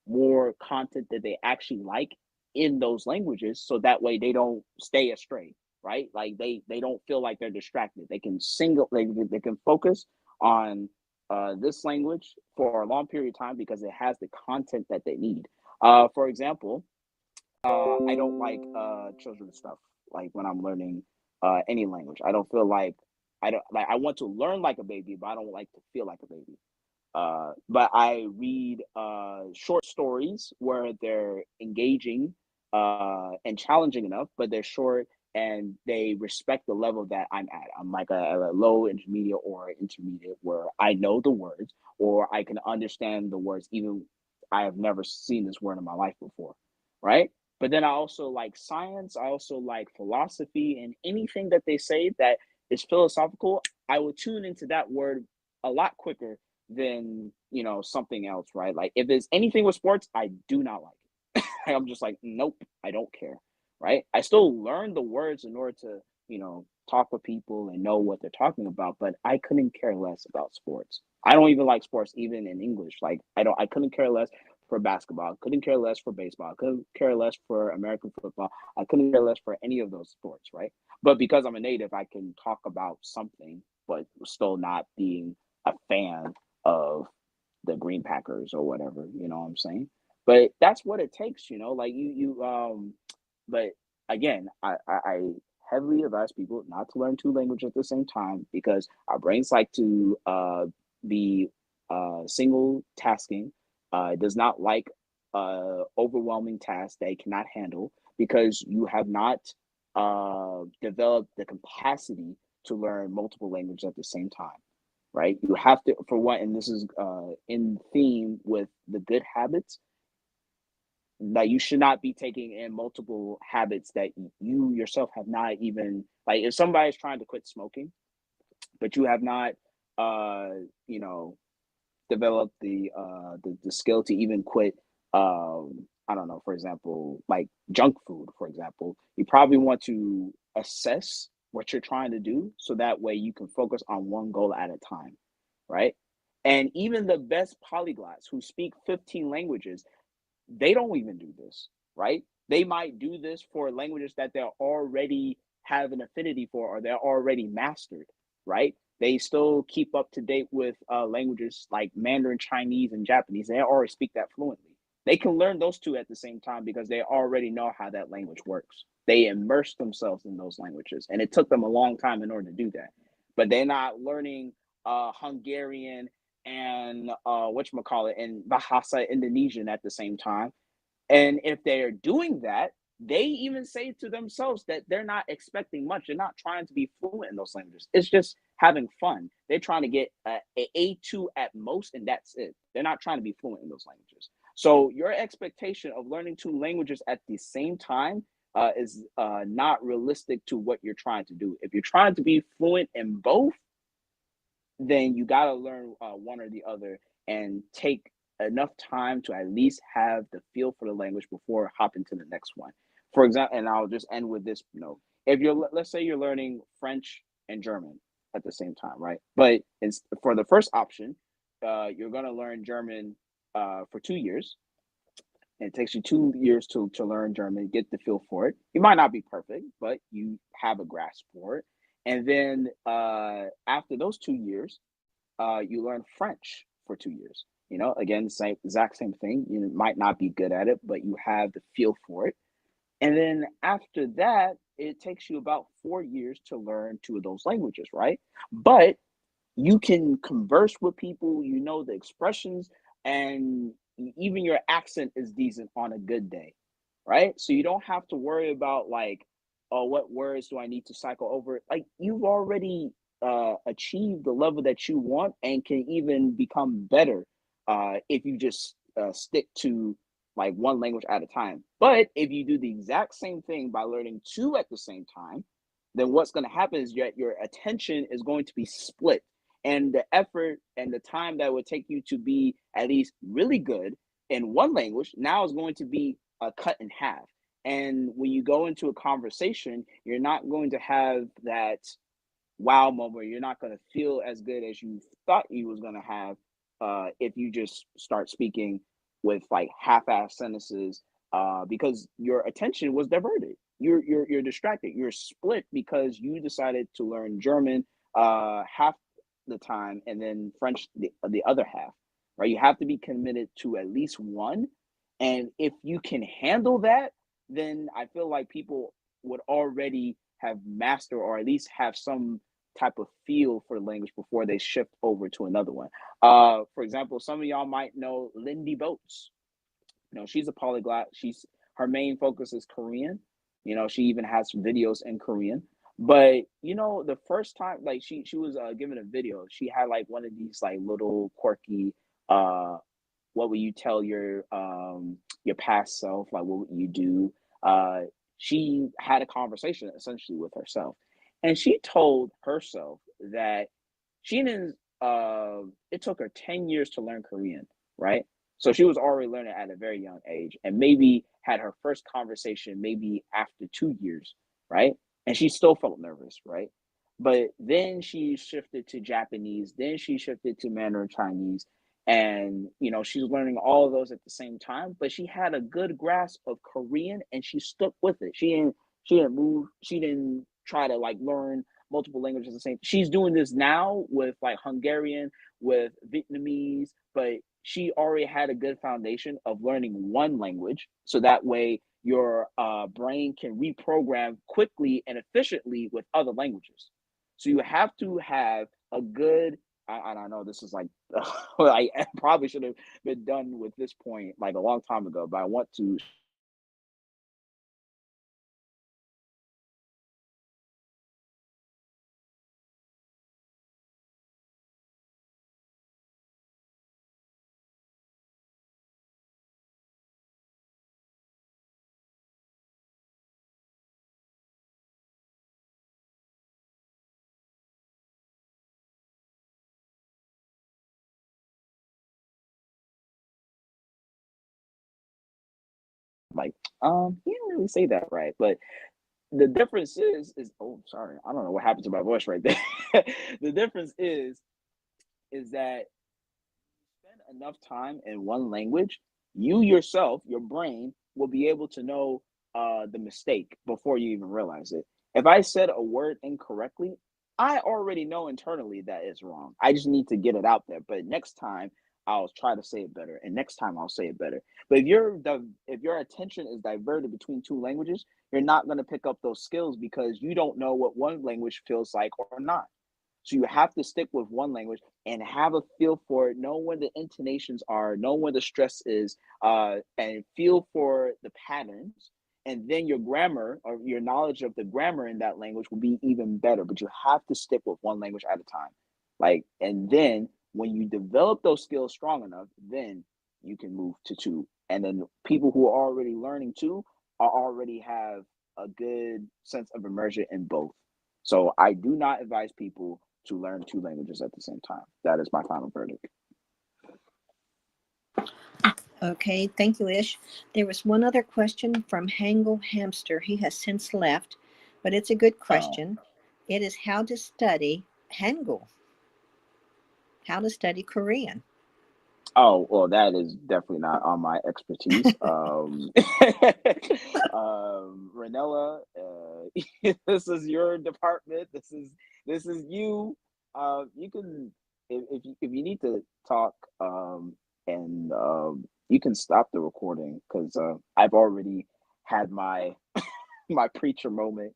[SPEAKER 1] more content that they actually like in those languages so that way they don't stay astray, right? Like they don't feel like they're distracted. They can they can focus on this language for a long period of time because it has the content that they need. For example, I don't like children's stuff. Like when I'm learning any language, I don't feel like I don't like. I want to learn like a baby, but I don't like to feel like a baby. But I read short stories where they're engaging and challenging enough, but they're short and they respect the level that I'm at. I'm like a low intermediate or intermediate where I know the words or I can understand the words, even I have never seen this word in my life before, right? But then I also like science, I also like philosophy, and anything that they say that is philosophical, I will tune into that word a lot quicker than something else, right? Like if there's anything with sports, I do not like it. I'm just like, nope, I don't care, right? I still learn the words in order to talk with people and know what they're talking about, but I couldn't care less about sports. I don't even like sports even in English. Like I couldn't care less for basketball. I couldn't care less for baseball. I couldn't care less for American football. I couldn't care less for any of those sports, right? But because I'm a native, I can talk about something, but still not being a fan of the Green Packers or whatever, you know what I'm saying? But that's what it takes, like but again, I heavily advise people not to learn two languages at the same time because our brains like to be single tasking. It does not like overwhelming tasks that it cannot handle because you have not developed the capacity to learn multiple languages at the same time, right? You have to, for one, and this is in theme with the good habits, that you should not be taking in multiple habits that you yourself have not even, like if somebody's trying to quit smoking, but you have not, uh, you know, developed the skill to even quit, I don't know, for example, like junk food, for example, you probably want to assess what you're trying to do so that way you can focus on one goal at a time, right? And even the best polyglots who speak 15 languages, they don't even do this, right? They might do this for languages that they already have an affinity for or they're already mastered, right? They still keep up to date with languages like Mandarin, Chinese, and Japanese. They already speak that fluently. They can learn those two at the same time because they already know how that language works. They immerse themselves in those languages, and it took them a long time in order to do that. But they're not learning Hungarian and whatchamacallit and Bahasa Indonesian at the same time. And if they're doing that, they even say to themselves that they're not expecting much. They're not trying to be fluent in those languages. It's just having fun. They're trying to get a A2 at most, and that's it. They're not trying to be fluent in those languages. So your expectation of learning two languages at the same time is not realistic to what you're trying to do. If you're trying to be fluent in both, then you got to learn one or the other and take enough time to at least have the feel for the language before hopping to the next one. For example, and I'll just end with this note. If you're, let's say you're learning French and German at the same time, right? But it's, for the first option, you're going to learn German for 2 years. And it takes you 2 years to learn German, get the feel for it. You might not be perfect, but you have a grasp for it. And then after those 2 years, you learn French for 2 years. You know, again, same exact same thing. You might not be good at it, but you have the feel for it. And then after that, it takes you about 4 years to learn two of those languages, right? But you can converse with people, you know the expressions, and even your accent is decent on a good day, right? So you don't have to worry about like, oh, what words do I need to cycle over? Like you've already achieved the level that you want and can even become better if you just stick to like one language at a time. But if you do the exact same thing by learning two at the same time, then what's going to happen is your attention is going to be split, and the effort and the time that would take you to be at least really good in one language now is going to be cut in half. And when you go into a conversation, you're not going to have that wow moment. You're not going to feel as good as you thought you was going to have if you just start speaking with like half-ass sentences because your attention was diverted. You're distracted. You're split because you decided to learn German half the time and then French the other half. Right? You have to be committed to at least one, and if you can handle that, then I feel like people would already have mastered or at least have some type of feel for the language before they shift over to another one. For example, some of y'all might know Lindy Boats. You know, she's a polyglot. She's her main focus is Korean. You know, she even has videos in Korean. But you know, the first time, like she was given a video, she had like one of these like little quirky uh what would you tell your past self, like what would you do. She had a conversation essentially with herself, and she told herself that she didn't it took her 10 years to learn Korean, right? So she was already learning at a very young age, and maybe had her first conversation maybe after 2 years, right? And she still felt nervous, right? But then she shifted to Japanese, then she shifted to Mandarin Chinese, and you know she's learning all of those at the same time, but she had a good grasp of Korean and she stuck with it. She didn't move, she didn't try to like learn multiple languages at the same. She's doing this now with like Hungarian, with Vietnamese, but she already had a good foundation of learning one language, so that way your brain can reprogram quickly and efficiently with other languages. So you have to have a good. I know this is like, I probably should have been done with this point like a long time ago, but I want to share it with y'all. Like, he didn't really say that right, but the difference is oh, sorry, I don't know what happened to my voice right there. The difference is that spend enough time in one language, you yourself, your brain, will be able to know the mistake before you even realize it. If I said a word incorrectly, I already know internally that it's wrong. I just need to get it out there. But next time, I'll try to say it better, and next time I'll say it better. But if your attention is diverted between two languages, you're not going to pick up those skills because you don't know what one language feels like or not. So you have to stick with one language and have a feel for it, know where the intonations are, know where the stress is, and feel for the patterns. And then your grammar or your knowledge of the grammar in that language will be even better. But you have to stick with one language at a time. Like, and then when you develop those skills strong enough, then you can move to two. And then people who are already learning two are already have a good sense of immersion in both. So I do not advise people to learn two languages at the same time. That is my final verdict.
[SPEAKER 4] Okay, thank you, Ish. There was one other question from Hangul Hamster. He has since left, but it's a good
[SPEAKER 1] Oh,
[SPEAKER 4] question. It is how to study Hangul, how to study Korean.
[SPEAKER 1] oh, well, that is definitely not on my expertise. Ranella, this is your department. This is you. You can if you need to talk, and you can stop the recording because I've already had my my preacher moment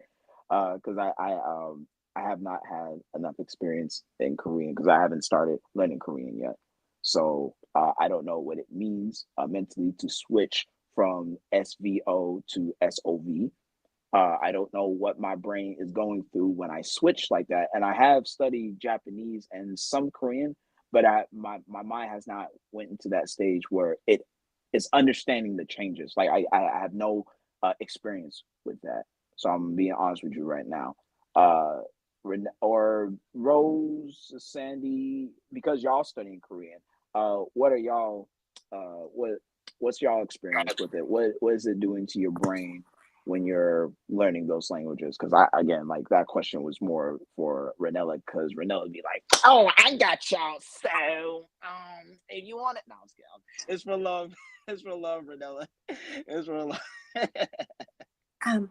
[SPEAKER 1] because I have not had enough experience in Korean because I haven't started learning Korean yet. So I don't know what it means mentally to switch from SVO to SOV. I don't know what my brain is going through when I switch like that. And I have studied Japanese and some Korean, but my mind has not went into that stage where it is understanding the changes. Like I have no experience with that. So I'm being honest with you right now. Uh, or Rose, Sandy, because y'all studying Korean. What are y'all? What's y'all experience with it? What is it doing to your brain when you're learning those languages? Because I again, like that question was more for Ranella, because Ranella would be like, "Oh, I got y'all." So, if you want it, no, I'm just kidding. It's for love. It's for love, Ranella. It's for love.
[SPEAKER 4] Um,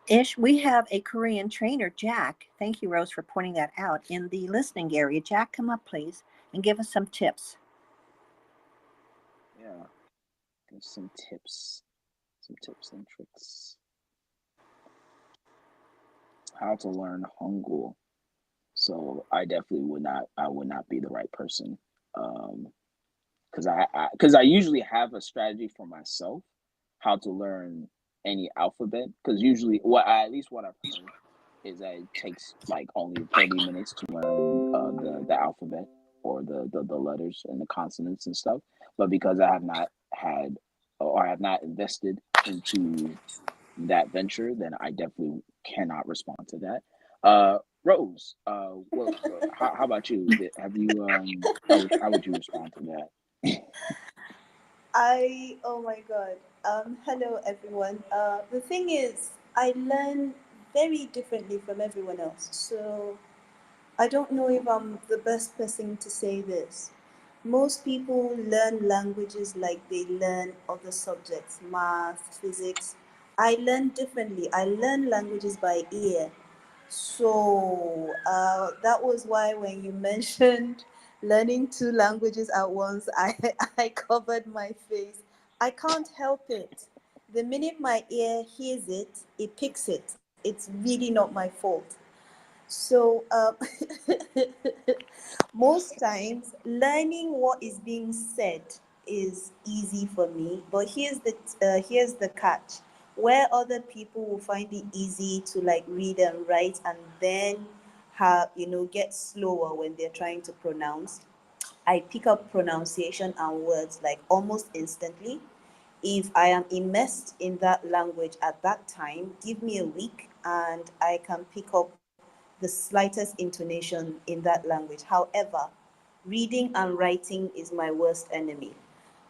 [SPEAKER 4] Ish, we have a Korean trainer, Jack. Thank you, Rose, for pointing that out in the listening area. Jack, come up, please, and give us some tips.
[SPEAKER 1] Yeah, there's some tips and tricks. How to learn Hangul. So I would not be the right person. Um, because I usually have a strategy for myself how to learn any alphabet. Because usually, at least what I've heard is that it takes like only 30 minutes to learn the alphabet or the letters and the consonants and stuff. But because I have not had or I have not invested into that venture, then I definitely cannot respond to that. Rose, how about you? Have you how would you respond to that?
[SPEAKER 3] Oh my God. Hello everyone. The thing is, I learn very differently from everyone else. So I don't know if I'm the best person to say this. Most people learn languages like they learn other subjects, math, physics. I learn differently. I learn languages by ear. So that was why when you mentioned learning two languages at once, I, I covered my face. I can't help it. the minute my ear hears it, it picks it. It's really not my fault. So, most times, learning what is being said is easy for me. But here's the catch: where other people will find it easy to like read and write, and then have get slower when they're trying to pronounce. I pick up pronunciation and words like almost instantly. If I am immersed in that language at that time, give me a week and I can pick up the slightest intonation in that language. However, reading and writing is my worst enemy.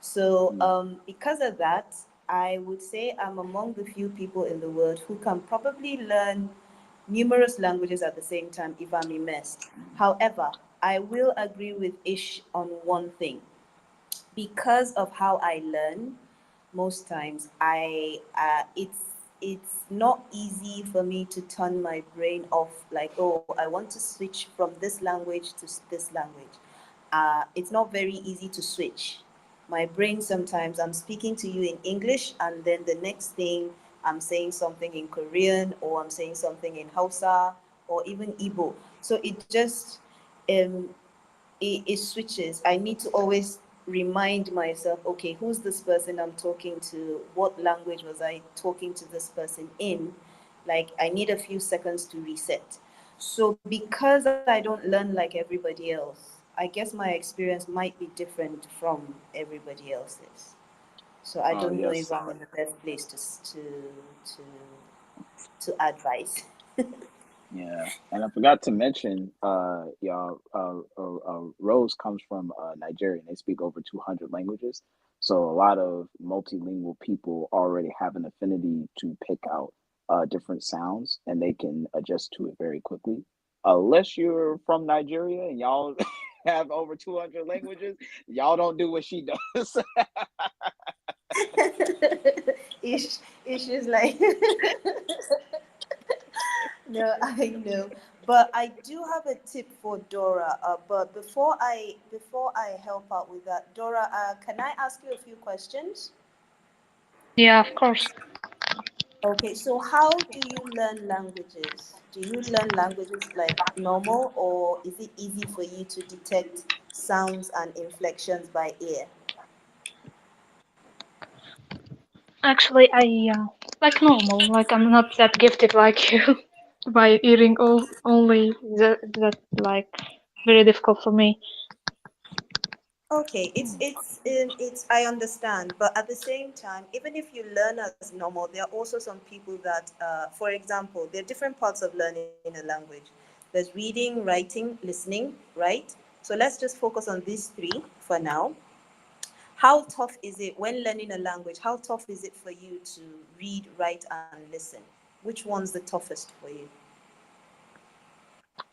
[SPEAKER 3] So,
[SPEAKER 1] Mm.
[SPEAKER 3] because of that, I would say I'm among the few people in the world who can probably learn numerous languages at the same time if I'm immersed. However, I will agree with Ish on one thing. Because of how I learn, most times it's not easy for me to turn my brain off. Like, oh, I want to switch from this language to this language. It's not very easy to switch. My brain sometimes I'm speaking to you in English, and then the next thing I'm saying something in Korean, or I'm saying something in Hausa, or even Igbo. So um, it switches. I need to always remind myself, okay, who's this person I'm talking to? What language was I talking to this person in? Like, I need a few seconds to reset. So, because I don't learn like everybody else, I guess my experience might be different from everybody else's. So, I
[SPEAKER 1] Oh
[SPEAKER 3] don't know if
[SPEAKER 1] yes.
[SPEAKER 3] I'm in the best place to, to advise.
[SPEAKER 1] Yeah, and I forgot to mention, y'all, Rose comes from Nigeria, and they speak over 200 languages. So a lot of multilingual people already have an affinity to pick out different sounds, and they can adjust to it very quickly. Unless you're from Nigeria and y'all have over 200 languages, y'all don't do what she does.
[SPEAKER 3] Ish is like, no, I know. But I do have a tip for Dora. But before I help out with that, Dora, can I ask you a few questions?
[SPEAKER 2] Yeah, of course.
[SPEAKER 3] Okay, so how do you learn languages? Do you learn languages like normal, or is it easy for you to detect sounds and inflections by ear?
[SPEAKER 2] Actually, I like normal. Like I'm not that gifted like you by eating all only that like very difficult for me.
[SPEAKER 3] Okay, it's I understand, but at the same time, even if you learn as normal, there are also some people that, for example, there are different parts of learning a language. There's reading, writing, listening, right? So let's just focus on these three for now. How tough is it when learning a language? How tough is it for you to read, write, and listen? Which one's the toughest for you?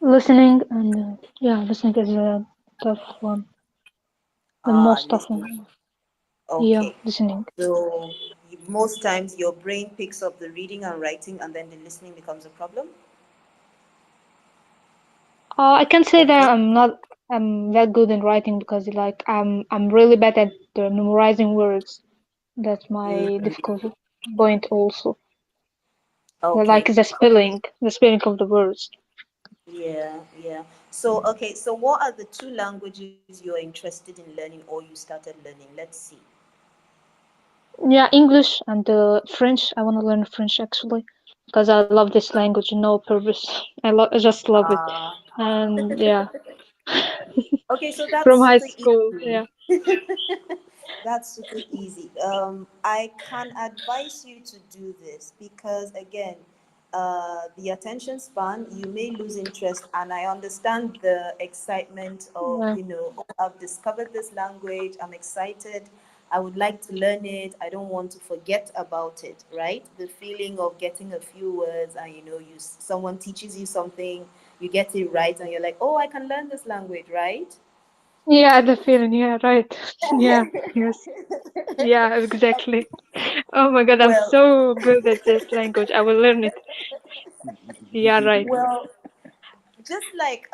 [SPEAKER 2] Listening and yeah, listening is a tough one. The most tough
[SPEAKER 3] Listening.
[SPEAKER 2] one. Yeah,
[SPEAKER 3] Okay.
[SPEAKER 2] listening.
[SPEAKER 3] So most times your brain picks up the reading and writing, and then the listening becomes a problem.
[SPEAKER 2] I can say that
[SPEAKER 3] Okay.
[SPEAKER 2] I'm that good in writing because like I'm really bad at memorizing words. That's my
[SPEAKER 3] Mm,
[SPEAKER 2] difficult point also. Like
[SPEAKER 3] okay.
[SPEAKER 2] the spelling of the words.
[SPEAKER 3] Yeah, yeah. So, okay. So, what are the two languages you're interested in learning, or you started learning? Let's see.
[SPEAKER 2] Yeah, English and French. I want to learn French actually because I love this language. No purpose. I just love it.
[SPEAKER 3] Uh,
[SPEAKER 2] And yeah,
[SPEAKER 3] okay. So
[SPEAKER 2] from
[SPEAKER 3] that's
[SPEAKER 2] high
[SPEAKER 3] super
[SPEAKER 2] school.
[SPEAKER 3] easy.
[SPEAKER 2] Yeah.
[SPEAKER 3] That's super easy. I can advise you to do this because, again, the attention span, you may lose interest. And I understand the excitement of,
[SPEAKER 2] Yeah.
[SPEAKER 3] oh, I've discovered this language. I'm excited. I would like to learn it. I don't want to forget about it, right? The feeling of getting a few words and, someone teaches you something, you get it right, and you're like, oh, I can learn this language, right?
[SPEAKER 2] Yeah, the feeling. Yeah, right. Yeah. Yes. Yeah, exactly. Oh my God, I'm
[SPEAKER 3] Well,
[SPEAKER 2] so good at this language. I will learn it. Yeah, right.
[SPEAKER 3] well, just like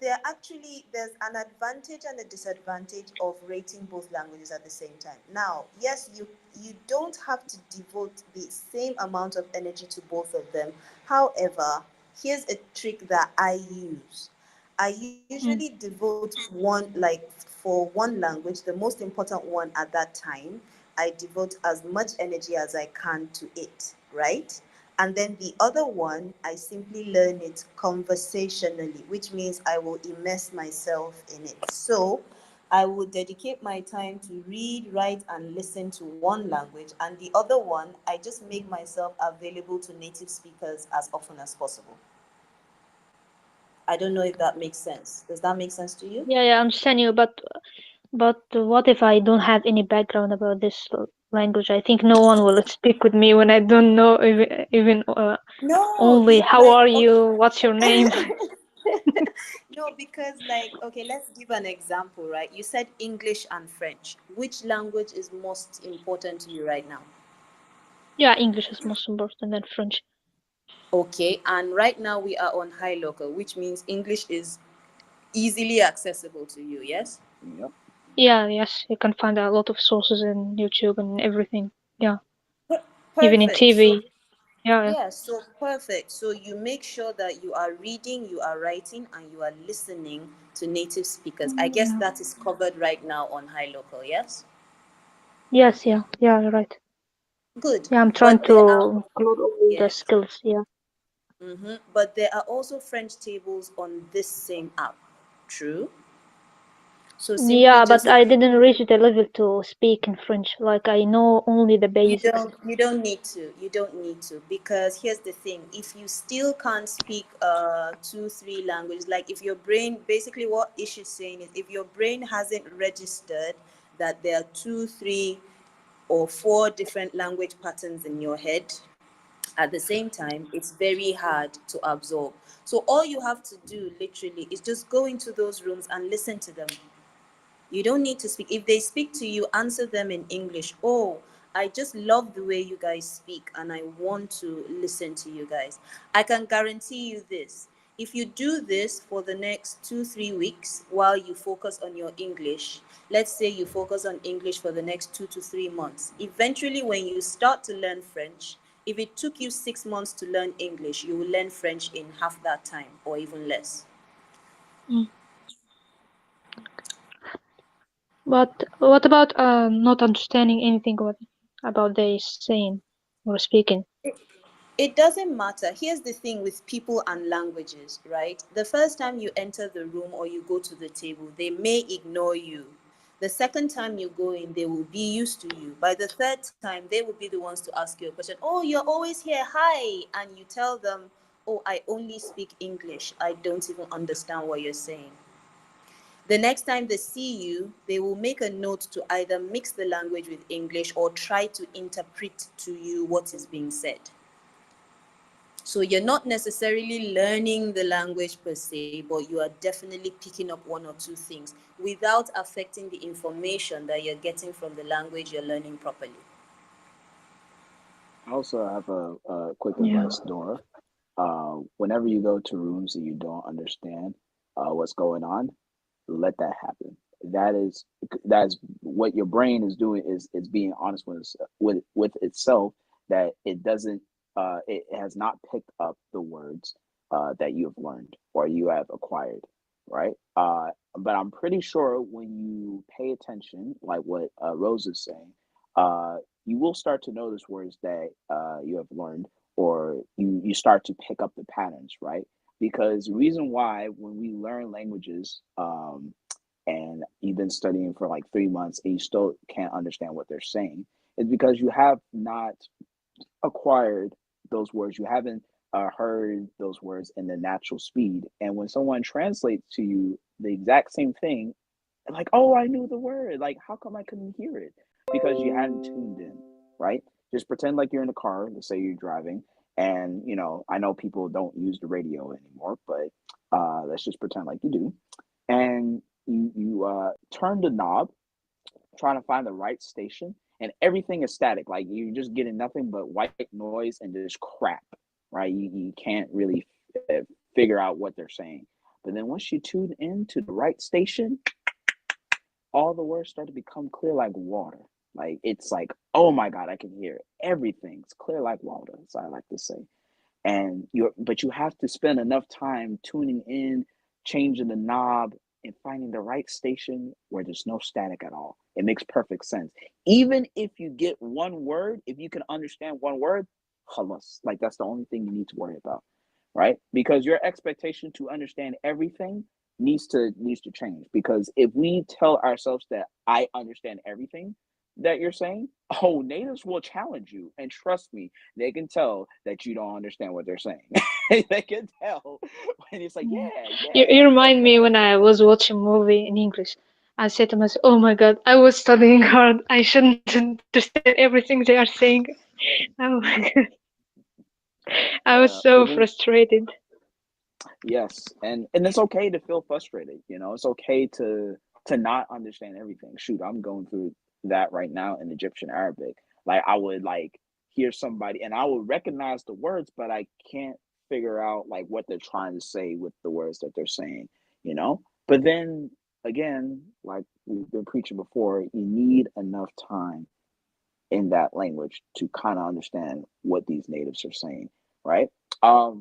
[SPEAKER 3] there's an advantage and a disadvantage of rating both languages at the same time. Now, yes, you don't have to devote the same amount of energy to both of them. However, here's a trick that I use. I usually
[SPEAKER 2] Mm.
[SPEAKER 3] devote one, like for one language, the most important one at that time, I devote as much energy as I can to it, right? And then the other one, I simply learn it conversationally, which means I will immerse myself in it. So I will dedicate my time to read, write, and listen to one language, and the other one, I just make myself available to native speakers as often as possible. I don't know if that makes sense. Does that make sense to you?
[SPEAKER 2] Yeah, I understand you, but what if I don't have any background about this language? I think no one will speak with me when I don't know even
[SPEAKER 3] No,
[SPEAKER 2] only
[SPEAKER 3] you
[SPEAKER 2] how
[SPEAKER 3] like
[SPEAKER 2] are
[SPEAKER 3] okay.
[SPEAKER 2] you, what's your name?
[SPEAKER 3] No, because like okay, let's give an example, right? You said English and French. Which language is most important to you right now?
[SPEAKER 2] Yeah, English is most important than French.
[SPEAKER 3] Okay, and right now we are on high local, which means English is easily accessible to you, yes?
[SPEAKER 1] Yep.
[SPEAKER 2] Yeah, yes, you can find a lot of sources in YouTube and everything. Yeah, even in
[SPEAKER 3] Perfect. So
[SPEAKER 2] TV. Yeah, yeah.
[SPEAKER 3] yeah, so perfect. So you make sure that you are reading, you are writing, and you are listening to native speakers. I guess
[SPEAKER 2] Yeah.
[SPEAKER 3] that is covered right now on high local, yes?
[SPEAKER 2] Yes, yeah, yeah, you're right.
[SPEAKER 3] Good.
[SPEAKER 2] Yeah, I'm trying
[SPEAKER 3] But there are
[SPEAKER 2] to include all the
[SPEAKER 3] yes.
[SPEAKER 2] skills. Yeah.
[SPEAKER 3] But there are also French tables on this same app. True. So simply
[SPEAKER 2] Yeah, but
[SPEAKER 3] just
[SPEAKER 2] I didn't reach the level to speak in French. Like I know only the basics.
[SPEAKER 3] you don't need to. You don't need to because here's the thing. If you still can't speak two, three languages, like if your brain basically what Ish is saying is if your brain hasn't registered that there are two, three, or four different language patterns in your head at the same time, it's very hard to absorb. So all you have to do literally is just go into those rooms and listen to them. You don't need to speak. If they speak to you, answer them in English. Oh, I just love the way you guys speak and I want to listen to you guys. I can guarantee you this. If you do this for the next 2, 3 weeks while you focus on your English, let's say you focus on English for the next 2 to 3 months, eventually, when you start to learn French, if it took you 6 months to learn English, you will learn French in half that time or even less.
[SPEAKER 2] Mm. But what about not understanding anything about they saying or speaking?
[SPEAKER 3] It doesn't matter. Here's the thing with people and languages, right? The first time you enter the room or you go to the table, they may ignore you. The second time you go in, they will be used to you. By the third time, they will be the ones to ask you a question. Oh, you're always here. Hi. And you tell them, oh, I only speak English. I don't even understand what you're saying. The next time they see you, they will make a note to either mix the language with English or try to interpret to you what is being said. So you're not necessarily learning the language per se, but you are definitely picking up one or two things without affecting the information that you're getting from the language you're learning properly.
[SPEAKER 1] I also have a quick
[SPEAKER 2] Yeah.
[SPEAKER 1] advice, Dora. Whenever you go to rooms and you don't understand what's going on, let that happen. That is what your brain is doing is being honest with itself that it doesn't it has not picked up the words that you have learned or you have acquired, right? But I'm pretty sure when you pay attention, like what Rose is saying, uh, you will start to notice words that you have learned or you start to pick up the patterns, right? Because the reason why when we learn languages and you've been studying for like 3 months and you still can't understand what they're saying is because you have not acquired those words. You haven't heard those words in the natural speed. And when someone translates to you the exact same thing, like, oh, I knew the word. Like, how come I couldn't hear it? Because you hadn't tuned in, right? Just pretend like you're in a car. Let's say you're driving, and I know people don't use the radio anymore, but let's just pretend like you do. And you turn the knob, trying to find the right station, and everything is static. Like you're just getting nothing but white noise and just crap, right? You can't really figure out what they're saying. But then once you tune in to the right station, all the words start to become clear like water. Like it's like, oh my God, I can hear everything's clear like water, as I like to say. And but you have to spend enough time tuning in, changing the knob, and finding the right station where there's no static at all. It makes perfect sense. Even if you get one word, if you can understand one word, halas, like that's the only thing you need to worry about, right? Because your expectation to understand everything needs to change. Because if we tell ourselves that I understand everything that you're saying, oh, natives will challenge you, and trust me, they can tell that you don't understand what they're saying. They can tell when it's like,
[SPEAKER 2] Yeah.
[SPEAKER 1] yeah,
[SPEAKER 2] You
[SPEAKER 1] yeah.
[SPEAKER 2] remind me when I was watching movie in English. I said to myself, "Oh my God, I was studying hard. I shouldn't understand everything they are saying." Oh my God, I was
[SPEAKER 1] Yeah,
[SPEAKER 2] so
[SPEAKER 1] but then
[SPEAKER 2] frustrated.
[SPEAKER 1] yes, and it's okay to feel frustrated. It's okay to not understand everything. Shoot, I'm going through that right now in Egyptian Arabic. Like I would like hear somebody and I would recognize the words, but I can't figure out like what they're trying to say with the words that they're saying, you know? But then again, like we've been preaching before, you need enough time in that language to kind of understand what these natives are saying, right?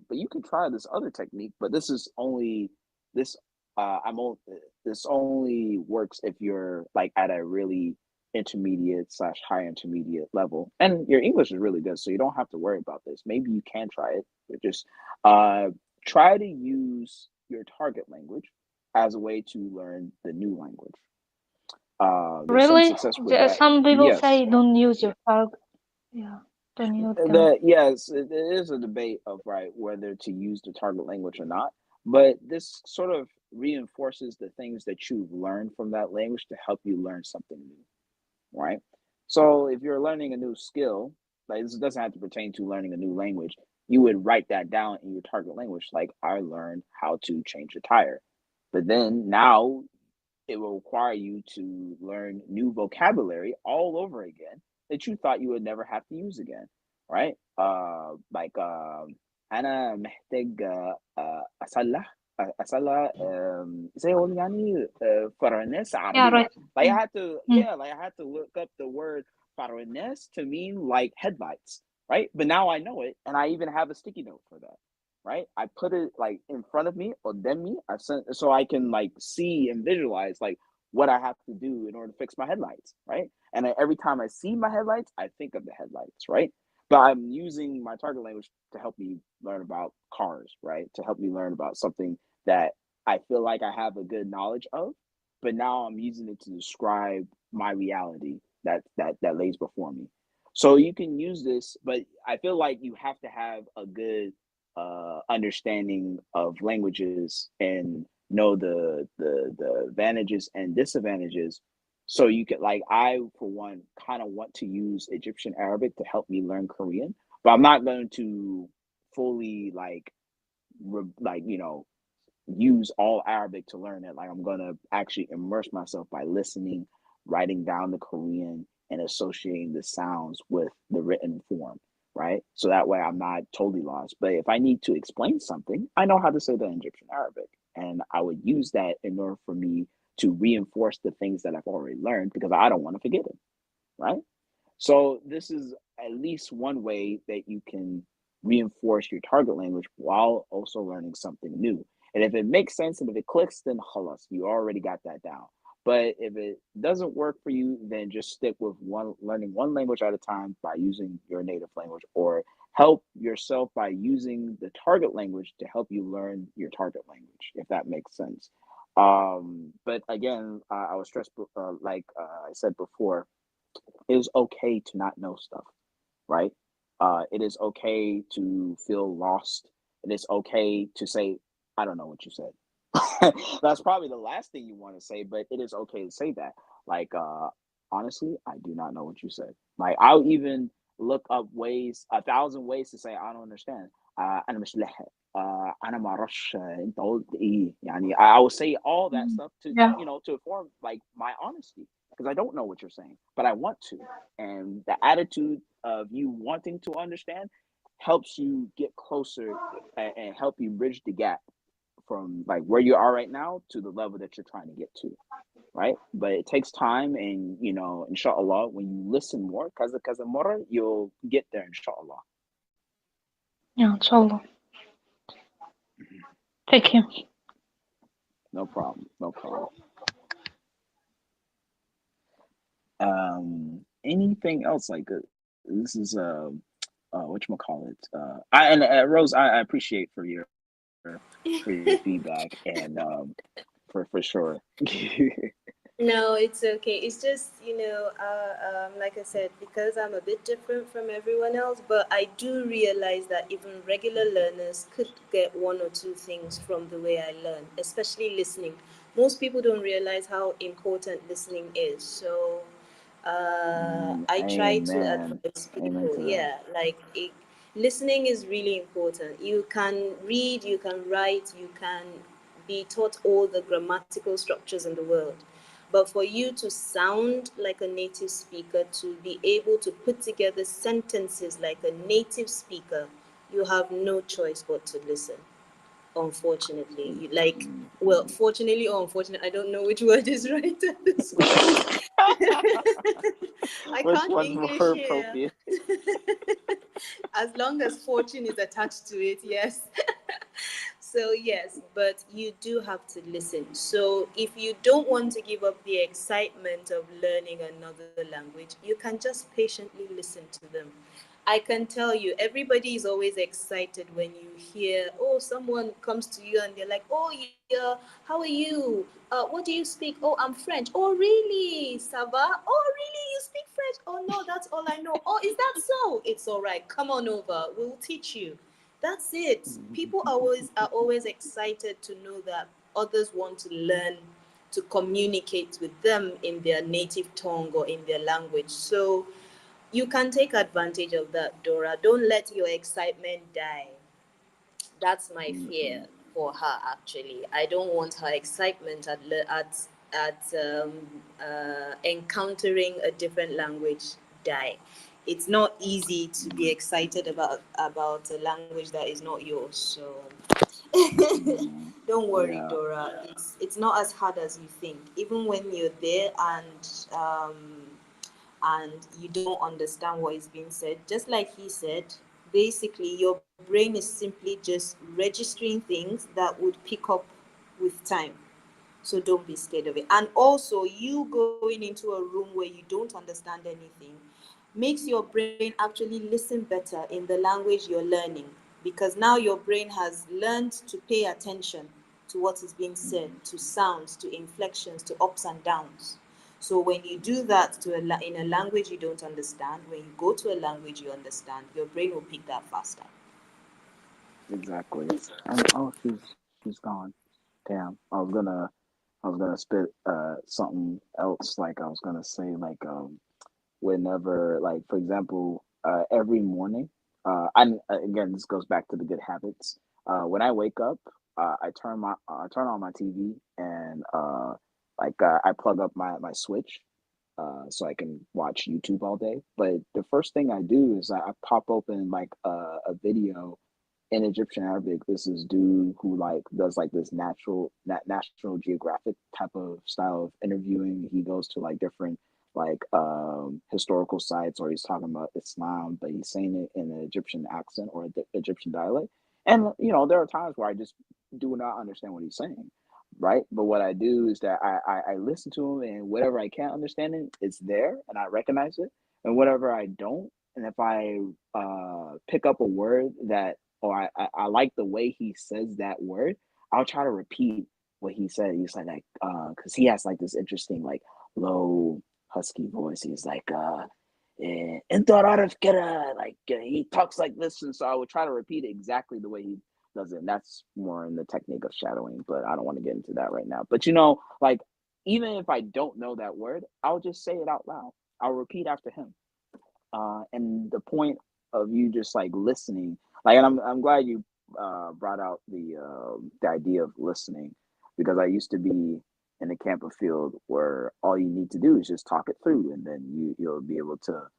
[SPEAKER 1] But you can try this other technique, but this is only this I'm on this only works if you're like at a really intermediate slash high intermediate level, and your English is really good, so you don't have to worry about this. Maybe you can try it, but just uh, try to use your target language as a way to learn the new language. There's some
[SPEAKER 2] Really?
[SPEAKER 1] success with that.
[SPEAKER 2] Some people
[SPEAKER 1] Yes,
[SPEAKER 2] say don't use your target. Yeah, don't use them.
[SPEAKER 1] the yes, it is a debate of right whether to use the target language or not. But this sort of reinforces the things that you've learned from that language to help you learn something new, right? So if you're learning a new skill, like this doesn't have to pertain to learning a new language, you would write that down in your target language. Like I learned how to change a tire, but then now it will require you to learn new vocabulary all over again that you thought you would never have to use again, right? Like أنا محتاج أصلح زي يقول يعني فرنس
[SPEAKER 2] Yeah,
[SPEAKER 1] عربية.
[SPEAKER 2] right.
[SPEAKER 1] Like I
[SPEAKER 2] Mm,
[SPEAKER 1] had to,
[SPEAKER 2] mm.
[SPEAKER 1] yeah, like I had to look up the word فرنس to mean like headlights, right? But now I know it, and I even have a sticky note for that, right? I put it like in front of me or then me. I sent so I can like see and visualize like what I have to do in order to fix my headlights, right? And every time I see my headlights, I think of the headlights, right? But I'm using my target language to help me learn about cars, right? To help me learn about something that I feel like I have a good knowledge of, but now I'm using it to describe my reality that lays before me. So you can use this, but I feel like you have to have a good understanding of languages and know the advantages and disadvantages. So you could like I for one kind of want to use Egyptian Arabic to help me learn Korean, but I'm not going to fully like use all Arabic to learn it. Like I'm gonna actually immerse myself by listening, writing down the Korean, and associating the sounds with the written form, right? So that way I'm not totally lost. But if I need to explain something, I know how to say that in Egyptian Arabic. And I would use that in order for me to reinforce the things that I've already learned because I don't want to forget it, right? So this is at least one way that you can reinforce your target language while also learning something new. And if it makes sense and if it clicks, then halas, you already got that down. But if it doesn't work for you, then just stick with learning one language at a time by using your native language, or help yourself by using the target language to help you learn your target language, if that makes sense. But again, I was stressed, I said before, it is okay to not know stuff, right? It is okay to feel lost. It is okay to say, I don't know what you said. That's probably the last thing you want to say, but it is okay to say that. Like, honestly, I do not know what you said. Like, I'll even look up ways, 1,000 ways to say I don't understand. أنا مش لاحق. أنا ما أعرفش أنت قلت إيه. يعني I will say all that
[SPEAKER 2] Mm.
[SPEAKER 1] stuff to
[SPEAKER 2] Yeah.
[SPEAKER 1] to form like my honesty because I don't know what you're saying, but I want to. And the attitude of you wanting to understand helps you get closer and help you bridge the gap from like where you are right now to the level that you're trying to get to, right? But it takes time, and inshallah, when you listen more, kaza more, you'll get there, inshallah.
[SPEAKER 2] Yeah, inshallah.
[SPEAKER 1] Mhm.
[SPEAKER 2] Thank you.
[SPEAKER 1] No problem, no problem. Anything else like this is what you call it? I and Rose, I appreciate for your feedback, and for sure.
[SPEAKER 3] No, it's okay. It's just, like I said, because I'm a bit different from everyone else, but I do realize that even regular learners could get one or two things from the way I learn, especially listening. Most people don't realize how important listening is. So I try to
[SPEAKER 1] Amen.
[SPEAKER 3] advise
[SPEAKER 1] Amen
[SPEAKER 3] people,
[SPEAKER 1] to that.
[SPEAKER 3] yeah, listening is really important. You can read, you can write, you can be taught all the grammatical structures in the world. But for you to sound like a native speaker, to be able to put together sentences like a native speaker, you have no choice but to listen. Unfortunately, well,
[SPEAKER 1] Mhm.
[SPEAKER 3] fortunately or unfortunately, I don't know which word is right at this point. I
[SPEAKER 1] Which
[SPEAKER 3] can't
[SPEAKER 1] one's
[SPEAKER 3] English
[SPEAKER 1] more
[SPEAKER 3] here.
[SPEAKER 1] appropriate?
[SPEAKER 3] As long as fortune is attached to it, yes. So, yes, but you do have to listen. So, if you don't want to give up the excitement of learning another language, you can just patiently listen to them. I can tell you, everybody is always excited when you hear, oh, someone comes to you and they're like, oh, yeah, how are you? What do you speak? Oh, I'm French. Oh, really? Ça va? Oh, really? You speak French? Oh, no, that's all I know. Oh, is that so? It's all right. Come on over. We'll teach you. That's it. People are always excited to know that others want to learn to communicate with them in their native tongue or in their language. So you can take advantage of that, Dora. Don't let your excitement die. That's my fear
[SPEAKER 1] Mhm.
[SPEAKER 3] for her. Actually, I don't want her excitement at encountering a different language die. It's not easy to be excited about a language that is not yours. So
[SPEAKER 1] Mhm.
[SPEAKER 3] don't worry,
[SPEAKER 1] Yeah.
[SPEAKER 3] Dora. It's not as hard as you think. Even when you're there and you don't understand what is being said, just like he said, basically your brain is simply just registering things that would pick up with time. So don't be scared of it. And also, you going into a room where you don't understand anything makes your brain actually listen better in the language you're learning, because now your brain has learned to pay attention to what is being said,
[SPEAKER 1] Mhm.
[SPEAKER 3] to sounds, to inflections, to ups and downs. So when you do that in a language you don't understand, when you go to a language you understand, your brain will pick that faster.
[SPEAKER 1] Exactly. And oh, she's gone. Damn. I was gonna spit something else. Like I was gonna say like whenever, like, for example, every morning, I again, this goes back to the good habits. When I wake up, I turn on my TV, and I plug up my switch, so I can watch YouTube all day. But the first thing I do is I pop open like a video in Egyptian Arabic. This is dude who like does like this National Geographic type of style of interviewing. He goes to like different like historical sites, or he's talking about Islam, but he's saying it in an Egyptian accent or Egyptian dialect. And there are times where I just do not understand what he's saying, right? But what I do is that I listen to him, and whatever I can't understand it, it's there, and I recognize it. And whatever I don't, and if I pick up a word that, or I like the way he says that word, I'll try to repeat what he said. He's like because he has like this interesting like low husky voice. He's like انت عارف كده, like he talks like this, and so I would try to repeat it exactly the way he does it. And that's more in the technique of shadowing, but I don't want to get into that right now. But like, even if I don't know that word, I'll just say it out loud. I'll repeat after him. And the point of you just like listening, like, and I'm glad you brought out the idea of listening, because I used to be in the camp of field where all you need to do is just talk it through, and then you'll be able to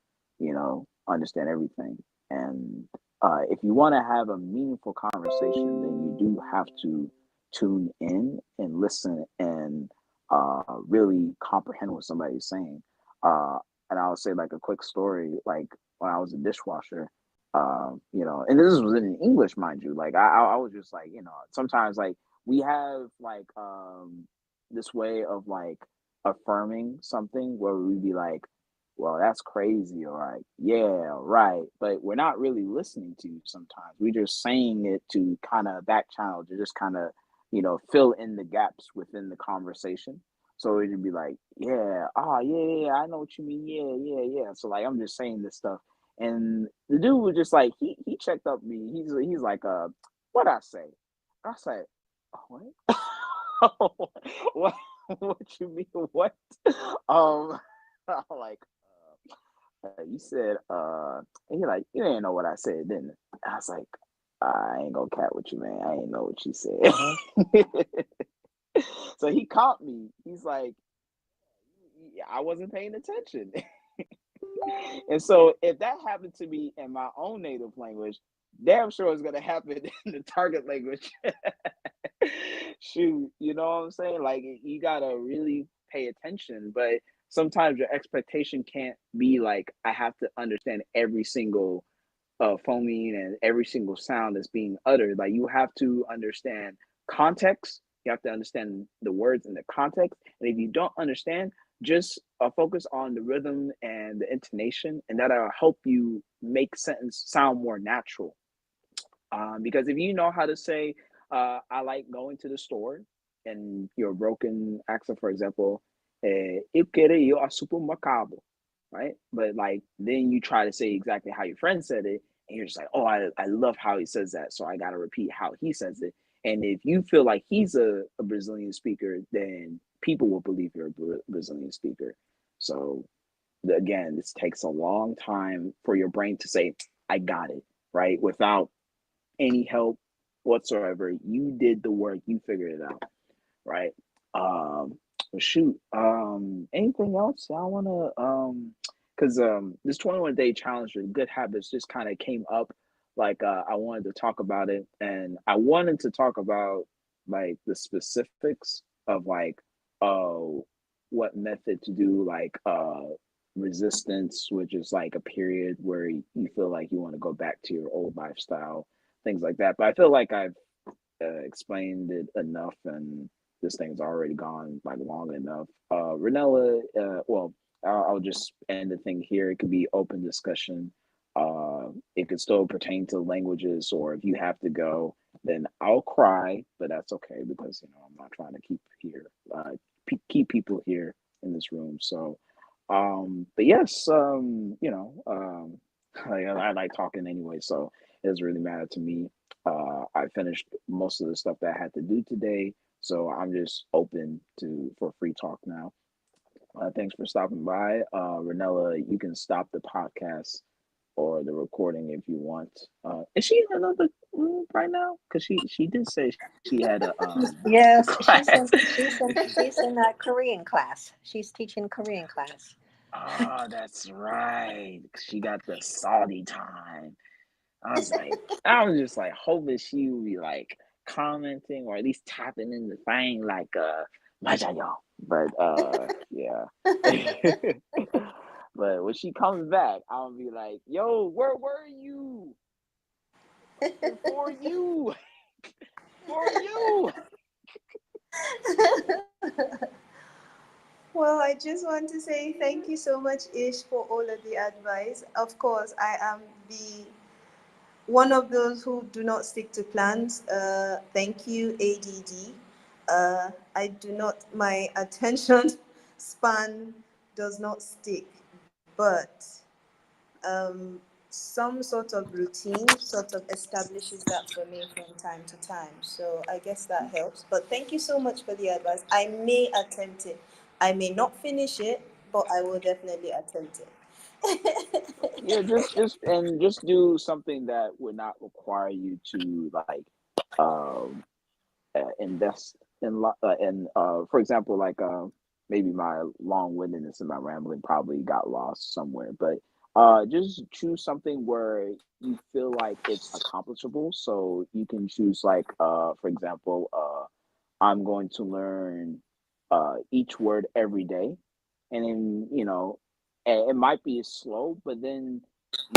[SPEAKER 1] understand everything. And if you want to have a meaningful conversation, then you do have to tune in and listen and really comprehend what somebody's saying. Uh, and I'll say like a quick story, like when I was a dishwasher, and this was in English, mind you. Like I was just like, sometimes like we have like this way of like affirming something where we'd be like, well, that's crazy, or like, yeah, right. But we're not really listening to you sometimes. We're just saying it to kind of back channel, to just kind of, fill in the gaps within the conversation. So it'd be like, yeah, yeah, I know what you mean. Yeah, yeah, yeah. So like I'm just saying this stuff. And the dude was just like, he checked up me. He's like, what I say? I said, oh, what? what what you mean? What? I'm like, you said, and he like, you didn't know what I said, didn't it? I was like, I ain't gonna cat with you, man. I ain't know what you said. So he caught me. He's like, I wasn't paying attention. And so if that happened to me in my own native language, damn sure it's gonna happen in the target language. Shoot, you know what I'm saying? Like you gotta really pay attention, but sometimes your expectation can't be like I have to understand every single phoneme and every single sound that's being uttered. Like you have to understand context. You have to understand the words in the context. And if you don't understand, just focus on the rhythm and the intonation, and that'll help you make sentence sound more natural. Because if you know how to say, I like going to the store, and your broken accent, for example, eu quero ir ao supermercado, right? But like, then you try to say exactly how your friend said it, and you're just like, oh, I love how he says that, so I got to repeat how he says it. And if you feel like he's a Brazilian speaker, then people will believe you're a Brazilian speaker. So again, this takes a long time for your brain to say, I got it, right? Without any help whatsoever. You did the work, you figured it out, right? Shoot. Anything else I wanna because this 21-day challenge with good habits just kind of came up. Like I wanted to talk about it, and I wanted to talk about like the specifics of like what method to do, like resistance, which is like a period where you feel like you want to go back to your old lifestyle, things like that. But I feel like I've explained it enough, and this thing's already gone like long enough. Ranella, well, I'll just end the thing here. It could be open discussion. It could still pertain to languages, or if you have to go, then I'll cry, but that's okay because I'm not trying to keep people here in this room. So, but yes, I like talking anyway, so it doesn't really matter to me. I finished most of the stuff that I had to do today, so I'm just open for free talk now. Thanks for stopping by. Ranella, you can stop the podcast or the recording if you want. Is she in another room right now? Because she did say she had a
[SPEAKER 4] Yes,
[SPEAKER 1] class.
[SPEAKER 4] she's in a Korean class. She's teaching Korean class.
[SPEAKER 1] Oh, that's right. She got the salty time. I was just like hoping she would be like commenting or at least tapping in the thing like 맞아요. But yeah. But when she comes back, I'll be like, yo, where were you? For you. For you.
[SPEAKER 3] Well, I just want to say thank you so much, Ish, for all of the advice. Of course, I am the one of those who do not stick to plans. Thank you, ADD. I do not, my attention span does not stick, but um, some sort of routine sort of establishes that for me from time to time. So I guess that helps. But thank you so much for the advice. I may attempt it. I may not finish it, but I will definitely attempt it.
[SPEAKER 1] Yeah, just do something that would not require you to like um invest for example, like maybe my long-windedness and my rambling probably got lost somewhere, but just choose something where you feel like it's accomplishable, so you can choose like for example I'm going to learn each word every day, and then it might be slow, but then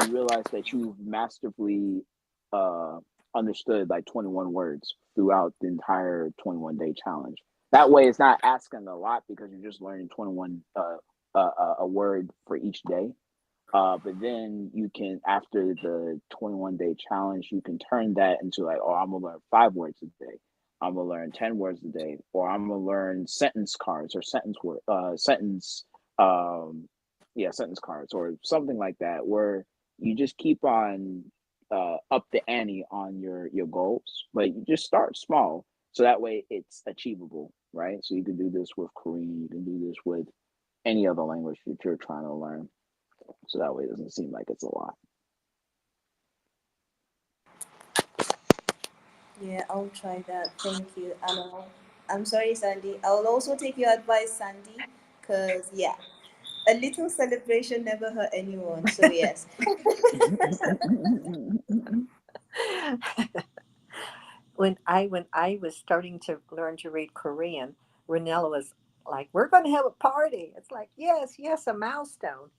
[SPEAKER 1] you realize that you've masterfully uh, understood like 21 words throughout the entire 21-day challenge. That way, it's not asking a lot because you're just learning 21 a word for each day. But then you can, after the 21-day challenge, you can turn that into like, oh, I'm gonna learn 5 words a day. I'm gonna learn 10 words a day, or I'm gonna learn sentence cards or um, yeah, sentence cards or something like that, where you just keep on up the ante on your goals, but you just start small, so that way it's achievable, right? So you can do this with Korean, you can do this with any other language that you're trying to learn, so that way it doesn't seem like it's a lot.
[SPEAKER 3] Yeah, I'll try that. Thank you. And I'm sorry, Sandy. I'll also take your advice, Sandy, because, yeah, a little celebration never hurt anyone. So, yes.
[SPEAKER 4] When I was starting to learn to read Korean, Renella was like, "We're going to have a party." It's like, yes, yes, a milestone.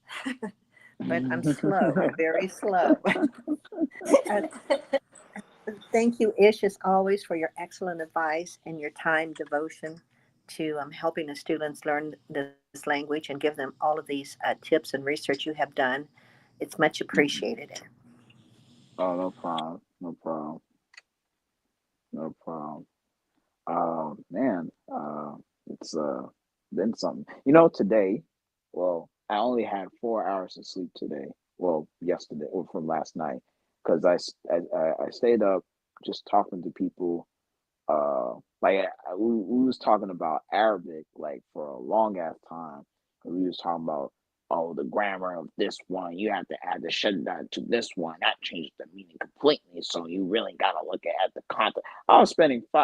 [SPEAKER 4] But I'm slow. I'm very slow. Uh, Thank you, Ish, as always, for your excellent advice and your time devotion to helping the students learn this language and give them all of these tips and research you have done. It's much appreciated.
[SPEAKER 1] Oh, no problem. No problem. No problem. Man, it's been something. Today, well, I only had 4 hours of sleep today. Well, yesterday or from last night, because I stayed up just talking to people. Like we was talking about Arabic like for a long ass time. We was talking about, oh, the grammar of this one. You have to add the shadda to this one. That changed the meaning completely. So you really gotta look at the content. I was spending 3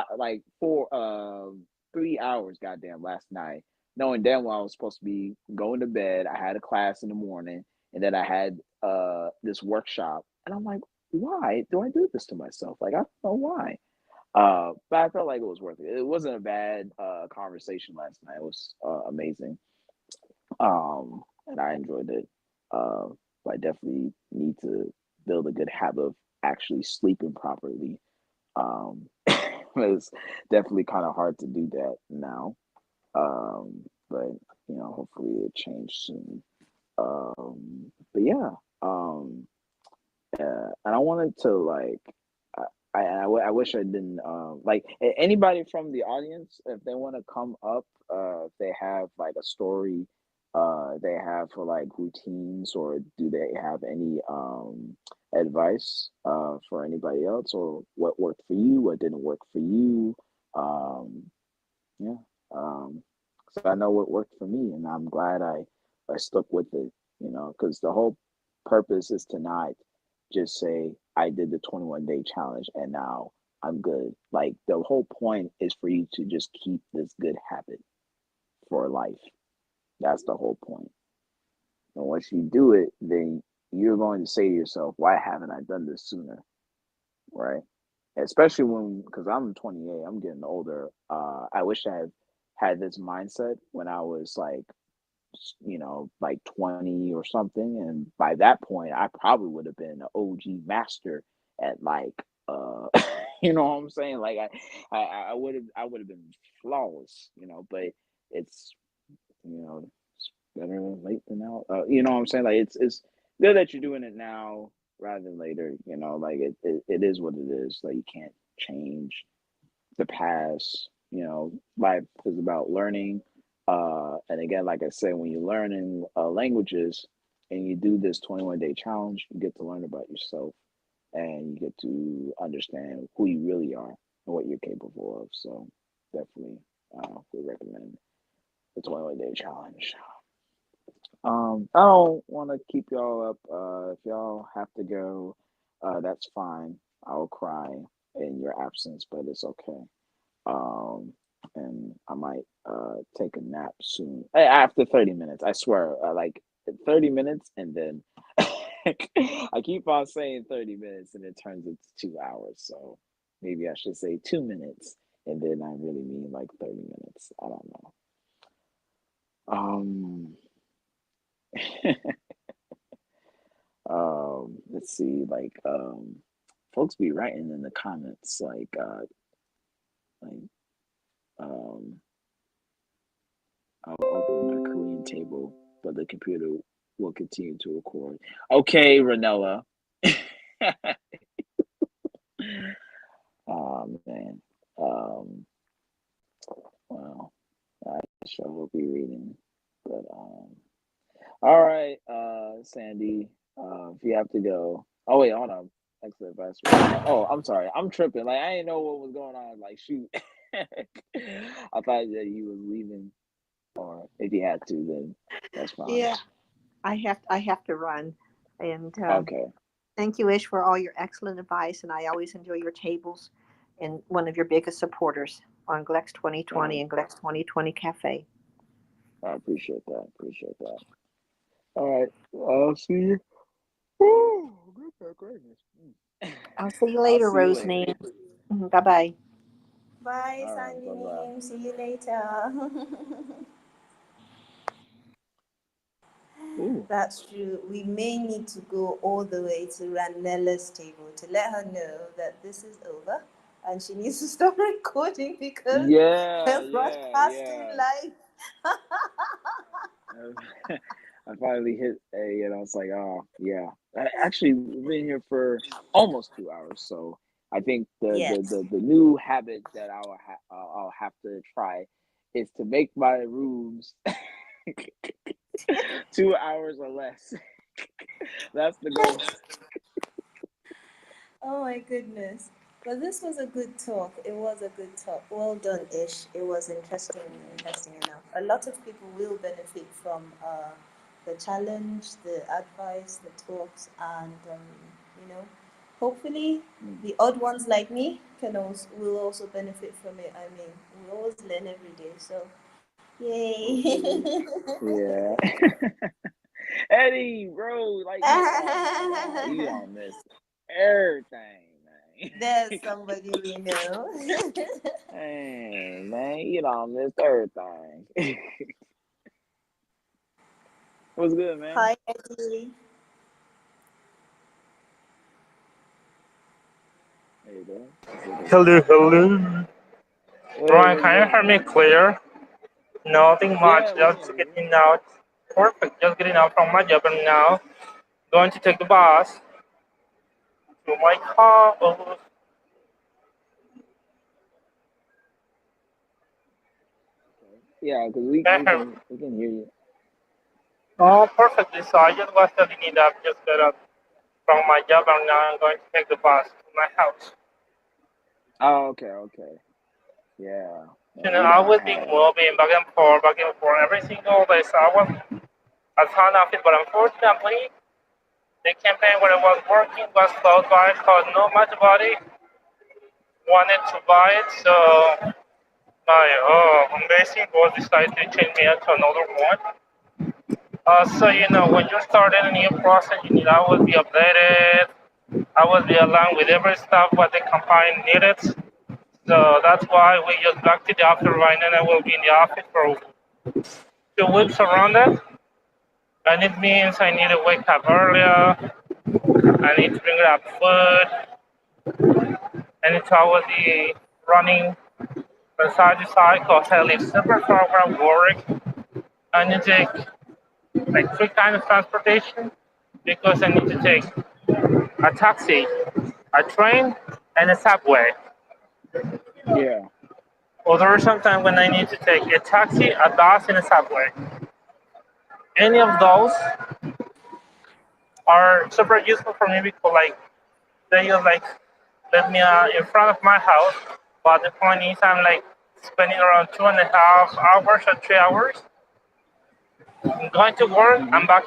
[SPEAKER 1] hours, goddamn, last night, knowing damn well I was supposed to be going to bed. I had a class in the morning, and then I had this workshop, and I'm like, why do I do this to myself? Like I don't know why. But I felt like it was worth it. It wasn't a bad conversation last night. It was amazing. And I enjoyed it. Uh, but I definitely need to build a good habit of actually sleeping properly. It's definitely kind of hard to do that now. But hopefully it change soon. But yeah. And I wanted to like, I wish I didn't like anybody from the audience, if they want to come up, if they have like a story, they have for like routines, or do they have any advice for anybody else, or what worked for you, what didn't work for you, um, yeah. So I know what worked for me, and I'm glad I stuck with it. Because the whole purpose is to not just say I did the 21-day challenge and now I'm good. Like the whole point is for you to just keep this good habit for life. That's the whole point. And once you do it, then you're going to say to yourself, "Why haven't I done this sooner?" Right? Especially because I'm 28, I'm getting older. I wish I had this mindset when I was like 20 or something, and by that point I probably would have been an OG master at like you know what I'm saying, like I would have been flawless, but it's it's better late than now, you know what I'm saying, like it's good that you're doing it now rather than later, like it is what it is, like you can't change the past. Life is about learning. And again, like I said, when you're learning languages and you do this 21-day challenge, you get to learn about yourself, and you get to understand who you really are and what you're capable of. So definitely would recommend the 21-day challenge. I don't want to keep y'all up. If y'all have to go, that's fine. I'll cry in your absence, but it's okay. Um, and I might take a nap soon. After 30 minutes, I swear, like 30 minutes, and then I keep on saying 30 minutes, and it turns into 2 hours. So maybe I should say 2 minutes, and then I really mean like 30 minutes. I don't know. Um, let's see, like folks be writing in the comments like um I'll open my Korean table, but the computer will continue to record. Okay, Ranella. Oh man. Um, well, I sure will be reading. But all right, Sandy. If you have to go. Oh wait, hold on. Excellent advice, Ranella. Oh, I'm sorry. I'm tripping. Like I didn't know what was going on. Like shoot. I thought that you was leaving, or if you had to, then that's fine.
[SPEAKER 4] Yeah, I have to run. And
[SPEAKER 1] Okay,
[SPEAKER 4] thank you, Ish, for all your excellent advice. And I always enjoy your tables and one of your biggest supporters on GLEX
[SPEAKER 1] uh,
[SPEAKER 4] 2020 and GLEX 2020 Cafe.
[SPEAKER 1] I appreciate that. Appreciate that. All right, I'll see you. Woo, good gracious.
[SPEAKER 4] I'll see you
[SPEAKER 1] I'll
[SPEAKER 4] later,
[SPEAKER 1] see you later.
[SPEAKER 4] Roseanne. Bye bye.
[SPEAKER 3] Bye,
[SPEAKER 1] All right, bye bye.
[SPEAKER 3] Sandy. See you later.
[SPEAKER 1] Ooh,
[SPEAKER 3] That's true. We may need to go all the way to Ranella's table to let her know that this is over and she needs to stop recording because
[SPEAKER 1] yeah,
[SPEAKER 3] we're
[SPEAKER 1] yeah,
[SPEAKER 3] broadcasting
[SPEAKER 1] yeah.
[SPEAKER 3] live.
[SPEAKER 1] I finally hit a, and I was like, oh yeah. Actually, we've been here for almost 2 hours, so I think
[SPEAKER 3] Yes.
[SPEAKER 1] the new habit that I'll have to try is to make my rooms 2 hours or less. That's the goal.
[SPEAKER 3] Oh my goodness. But this was a good talk. It was a good talk. Well done, Ish. It was interesting enough. A lot of people will benefit from the challenge, the advice, the talks, and hopefully
[SPEAKER 1] Mm,
[SPEAKER 3] the odd ones like me can also will also benefit from it. I mean, we always learn every day, so yay!
[SPEAKER 1] hopefully, yeah. Eddie, bro, like oh my god, you don't miss everything,
[SPEAKER 3] There's
[SPEAKER 1] man.
[SPEAKER 3] somebody we know.
[SPEAKER 1] Hey, man, you don't miss everything. What's good, man?
[SPEAKER 3] Hi, Eddie.
[SPEAKER 1] There you go. Let's look at
[SPEAKER 5] Hello,
[SPEAKER 1] that.
[SPEAKER 5] hello.
[SPEAKER 1] Hey,
[SPEAKER 5] Brian,
[SPEAKER 1] what's
[SPEAKER 5] can you
[SPEAKER 1] good,
[SPEAKER 5] hear me
[SPEAKER 1] man?
[SPEAKER 5] clear? Nothing
[SPEAKER 1] Yeah,
[SPEAKER 5] much,
[SPEAKER 1] we can
[SPEAKER 5] just
[SPEAKER 1] hear you.
[SPEAKER 5] getting out. Perfect, just getting out from my job and now going to take the bus to my car. Oh,
[SPEAKER 1] Okay. Yeah, because we can hear you.
[SPEAKER 5] oh, perfectly. So I just was telling you that I just got up from my job and now I'm going to take the bus to my house.
[SPEAKER 1] Oh, okay, okay. Yeah.
[SPEAKER 5] You
[SPEAKER 1] Man,
[SPEAKER 5] know,
[SPEAKER 1] we
[SPEAKER 5] I
[SPEAKER 1] don't
[SPEAKER 5] will be
[SPEAKER 1] have.
[SPEAKER 5] moving back and forth every single day. So I was a ton of it, but unfortunately, the campaign where I was working was closed by because not much body wanted to buy it. So my amazing boss decided to change me into another one. So
[SPEAKER 1] Hmm.
[SPEAKER 5] when you're starting a new process, you need always be updated. Always be aligned with every stuff what the company needed. So that's why we just back to the office right now. I will be in the office for 2 weeks around that. And it means I need to wake up earlier. I need to bring up food. And it's always be running from side to side because I live super far from work. I need to take like three kinds of transportation because I need to take a taxi, a train, and a subway.
[SPEAKER 1] Yeah.
[SPEAKER 5] Or there are sometimes when I need to take a taxi, a bus, and a subway. Any of those are super useful for me because like they just like let me in front of my house. But the point is I'm like spending around 2.5 hours or 3 hours going to work. I'm
[SPEAKER 1] Hmm.
[SPEAKER 5] back